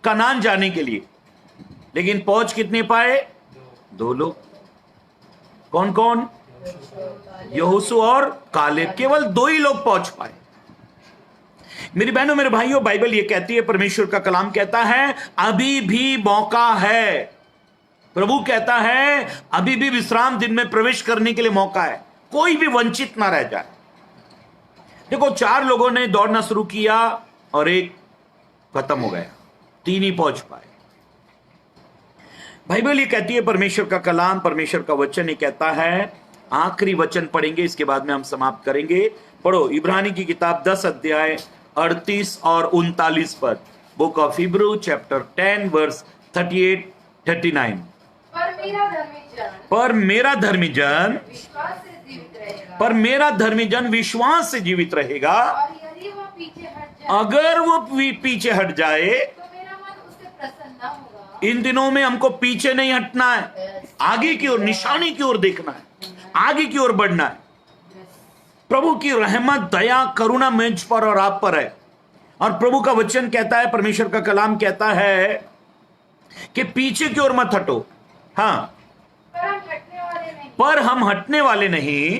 कनान जाने के लिए, लेकिन पहुंच कितने पाए? 2 लोग। कौन कौन? यहोशू और कालेब। केवल 2 ही लोग पहुंच पाए। मेरी बहनों, मेरे भाइयों, बाइबल ये कहती है, परमेश्वर का कलाम कहता है, अभी भी मौका है। प्रभु कहता है, अभी भी विश्राम दिन में प्रवेश करने के लिए मौका है, कोई भी वंचित ना रह जाए। देखो, 4 लोगों ने दौड़ना शुरू किया और एक खत्म हो गया, 3 ही पहुंच पाए। बाइबल ये कहती है, परमेश्वर का कलाम, परमेश्वर का वचन ये कहता है, आखिरी वचन पढ़ेंगे, इसके बाद में हम समाप्त करेंगे। पढ़ो, इब्रानी की किताब 10 अध्याय 38 और 39 पद। Book of Hebrew chapter 10 verse 38-39। पर मेरा धर्मी जन विश्वास से जीवित रहेगा, पर मेरा धर्मी जन विश्वास से जीवित रहेगा, और यदि वह पीछे हट जाए, अगर वो पीछे हट जाए। तो मेरा मन उससे प्रसन्न न होगा। इन दिनों में हमको पीछे नहीं हटना है, आगे की ओर, निशानी की ओर देखना है, आगे की ओर बढ़ना है। प्रभु की रहमत, दया, करुणा मुझ पर और आप पर है। और प्रभु का वचन कहता है, परमेश्वर का कलाम कहता है कि पीछे की ओर मत हटो। हाँ, पर हम हटने वाले नहीं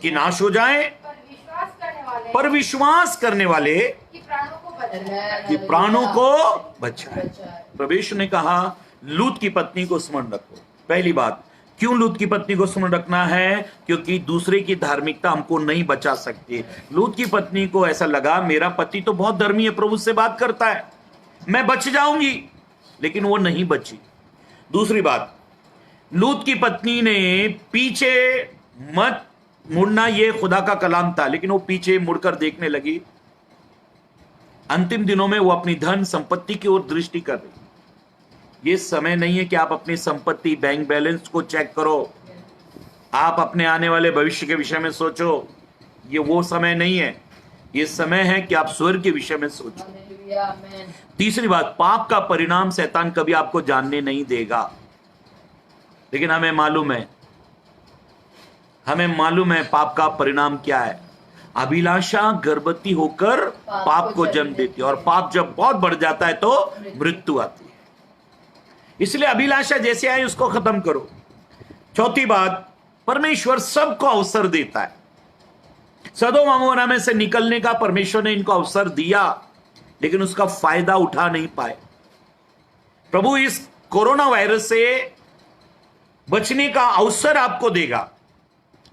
कि नाश हो जाए, पर विश्वास करने वाले कि प्राणों को बचाए। परमेश्वर ने कहा, लूत की पत्नी को स्मरण रखो। पहली बात, क्यों लूत की पत्नी को स्मरण रखना है? क्योंकि दूसरे की धार्मिकता हमको नहीं बचा सकती। लूत की पत्नी को ऐसा लगा, मेरा पति तो बहुत धर्मी है, प्रभु से बात करता है, मैं बच जाऊंगी, लेकिन वो नहीं बची। दूसरी बात, लूत की पत्नी ने पीछे मत मुड़ना, ये खुदा का कलाम था, लेकिन वो पीछे मुड़कर देखने लगी। अंतिम दिनों में वो अपनी धन संपत्ति की ओर दृष्टि कर रही। ये समय नहीं है कि आप अपनी संपत्ति, बैंक बैलेंस को चेक करो, आप अपने आने वाले भविष्य के विषय में सोचो। ये वो समय नहीं है, ये समय है कि आप स्वर्ग के विषय में सोचो। तीसरी बात, पाप का परिणाम शैतान कभी आपको जानने नहीं देगा, लेकिन हमें मालूम है पाप का परिणाम क्या है। अभिलाषा गर्भवती होकर पाप को जन्म देती है, और पाप जब बहुत बढ़ जाता है तो मृत्यु आती है। इसलिए अभिलाषा जैसे आई उसको खत्म करो। चौथी बात, परमेश्वर सबको अवसर देता है। सदोम अमोरा में से निकलने का परमेश्वर ने इनको अवसर दिया, लेकिन उसका फायदा उठा नहीं पाए। प्रभु इस कोरोना वायरस से बचने का अवसर आपको देगा,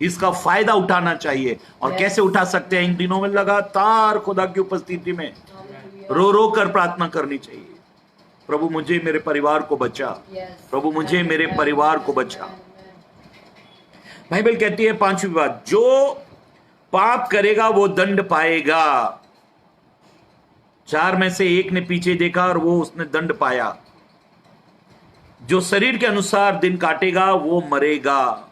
इसका फायदा उठाना चाहिए। और कैसे उठा सकते हैं? इन दिनों में लगातार खुदा की उपस्थिति में रो रो कर प्रार्थना करनी चाहिए। प्रभु मुझे मेरे परिवार को बचा, प्रभु मुझे मेरे परिवार को बचा। बाइबल कहती है पांचवी बात, जो पाप करेगा वो दंड पाएगा। 4 में से 1 ने पीछे देखा और वो उसने दंड पाया। जो शरीर के अनुसार दिन काटेगा वो मरेगा,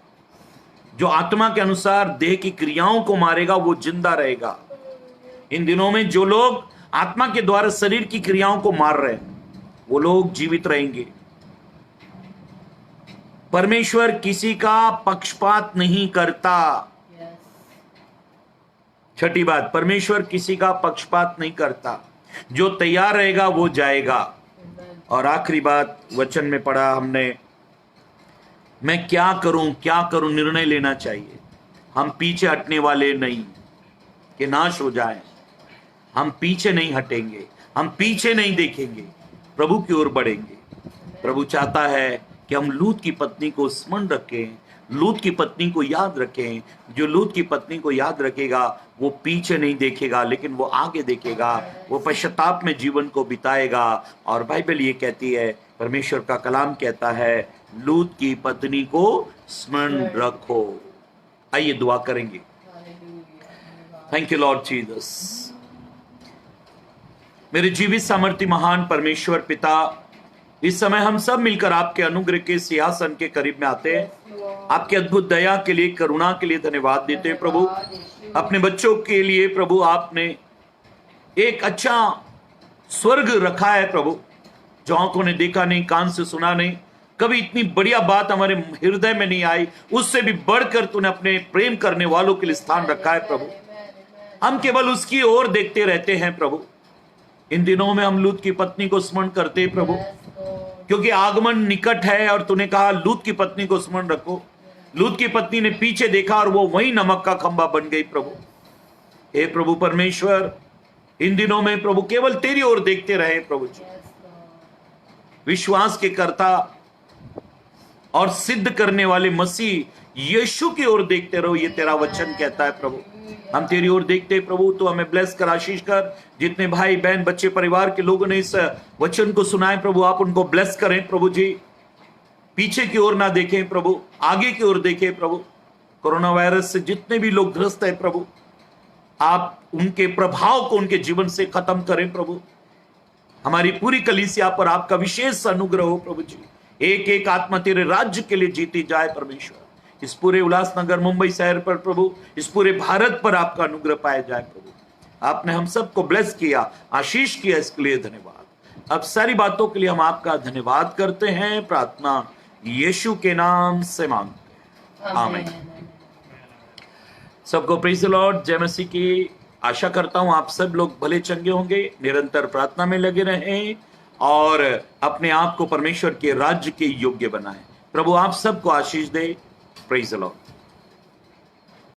जो आत्मा के अनुसार देह की क्रियाओं को मारेगा वो जिंदा रहेगा। इन दिनों में जो लोग आत्मा के द्वारा शरीर की क्रियाओं को मार रहे हैं वो लोग जीवित रहेंगे। परमेश्वर किसी का पक्षपात नहीं करता। छठी बात, परमेश्वर किसी का पक्षपात नहीं करता। जो तैयार रहेगा वो जाएगा। और आखिरी बात, वचन में पढ़ा हमने, मैं क्या करूं निर्णय लेना चाहिए। हम पीछे हटने वाले नहीं कि नाश हो जाए। हम पीछे नहीं हटेंगे, हम पीछे नहीं देखेंगे, प्रभु की ओर बढ़ेंगे। प्रभु चाहता है कि हम लूत की पत्नी को स्मरण रखें, लूत की पत्नी को याद रखें। जो लूत की पत्नी को याद रखेगा वो पीछे नहीं देखेगा, लेकिन वो आगे देखेगा, वो पश्चाताप में जीवन को बिताएगा। और बाइबल ये कहती है, परमेश्वर का कलाम कहता है, लूत की पत्नी को स्मरण रखो। आइए दुआ करेंगे। Thank you Lord Jesus. मेरे जीवित सामर्थ्य महान परमेश्वर पिता, इस समय हम सब मिलकर आपके अनुग्रह के सिंहासन के करीब में आते हैं। आपके अद्भुत दया के लिए, करुणा के लिए धन्यवाद देते हैं प्रभु। अपने बच्चों के लिए प्रभु आपने एक अच्छा स्वर्ग रखा है प्रभु, जो आंखों ने देखा नहीं, कान से सुना नहीं, कभी इतनी बढ़िया बात हमारे हृदय में नहीं आई। उससे भी बढ़कर तूने अपने प्रेम करने वालों के लिए स्थान रखा है प्रभु। हम केवल उसकी ओर देखते रहते हैं प्रभु। इन दिनों में हम लूत की पत्नी को स्मरण करते हैं प्रभु, क्योंकि आगमन निकट है। और तूने कहा लूत की पत्नी को स्मरण रखो। लूत की पत्नी ने पीछे देखा और वो वही नमक का खंभा बन गई प्रभु। हे प्रभु परमेश्वर, इन दिनों में प्रभु केवल तेरी ओर देखते रहे प्रभु जी। विश्वास के कर्ता और सिद्ध करने वाले मसीह यीशु की ओर देखते रहो, ये तेरा वचन कहता है प्रभु। हम तेरी ओर देखते हैं प्रभु, तो हमें ब्लेस कर, आशीष कर। जितने भाई बहन बच्चे परिवार के लोगों ने इस वचन को सुना है प्रभु, आप उनको ब्लेस करें प्रभु जी। पीछे की ओर ना देखें प्रभु, आगे की ओर देखें प्रभु। कोरोना वायरस से जितने भी लोग ग्रस्त हैं प्रभु, आप उनके प्रभाव को उनके जीवन से खत्म करें प्रभु। हमारी पूरी कलीसिया पर आपका विशेष अनुग्रह हो प्रभु जी। एक एक आत्मा तेरे राज्य के लिए जीती जाए परमेश्वर। इस पूरे उल्लासनगर मुंबई शहर पर प्रभु, इस पूरे भारत पर आपका अनुग्रह पाया जाए प्रभु। आपने हम सबको ब्लेस किया, आशीष किया, इसके लिए धन्यवाद। अब सारी बातों के लिए हम आपका धन्यवाद करते हैं। प्रार्थना यीशु के नाम से मांगते हैं, आमीन। सबको प्रेज़ द लॉर्ड, जय मसीह की। आशा करता हूं आप सब लोग भले चंगे होंगे, निरंतर प्रार्थना में लगे रहें और अपने आप को परमेश्वर के राज्य के योग्य बनाएं। प्रभु आप सबको आशीष दे। Praise the Lord.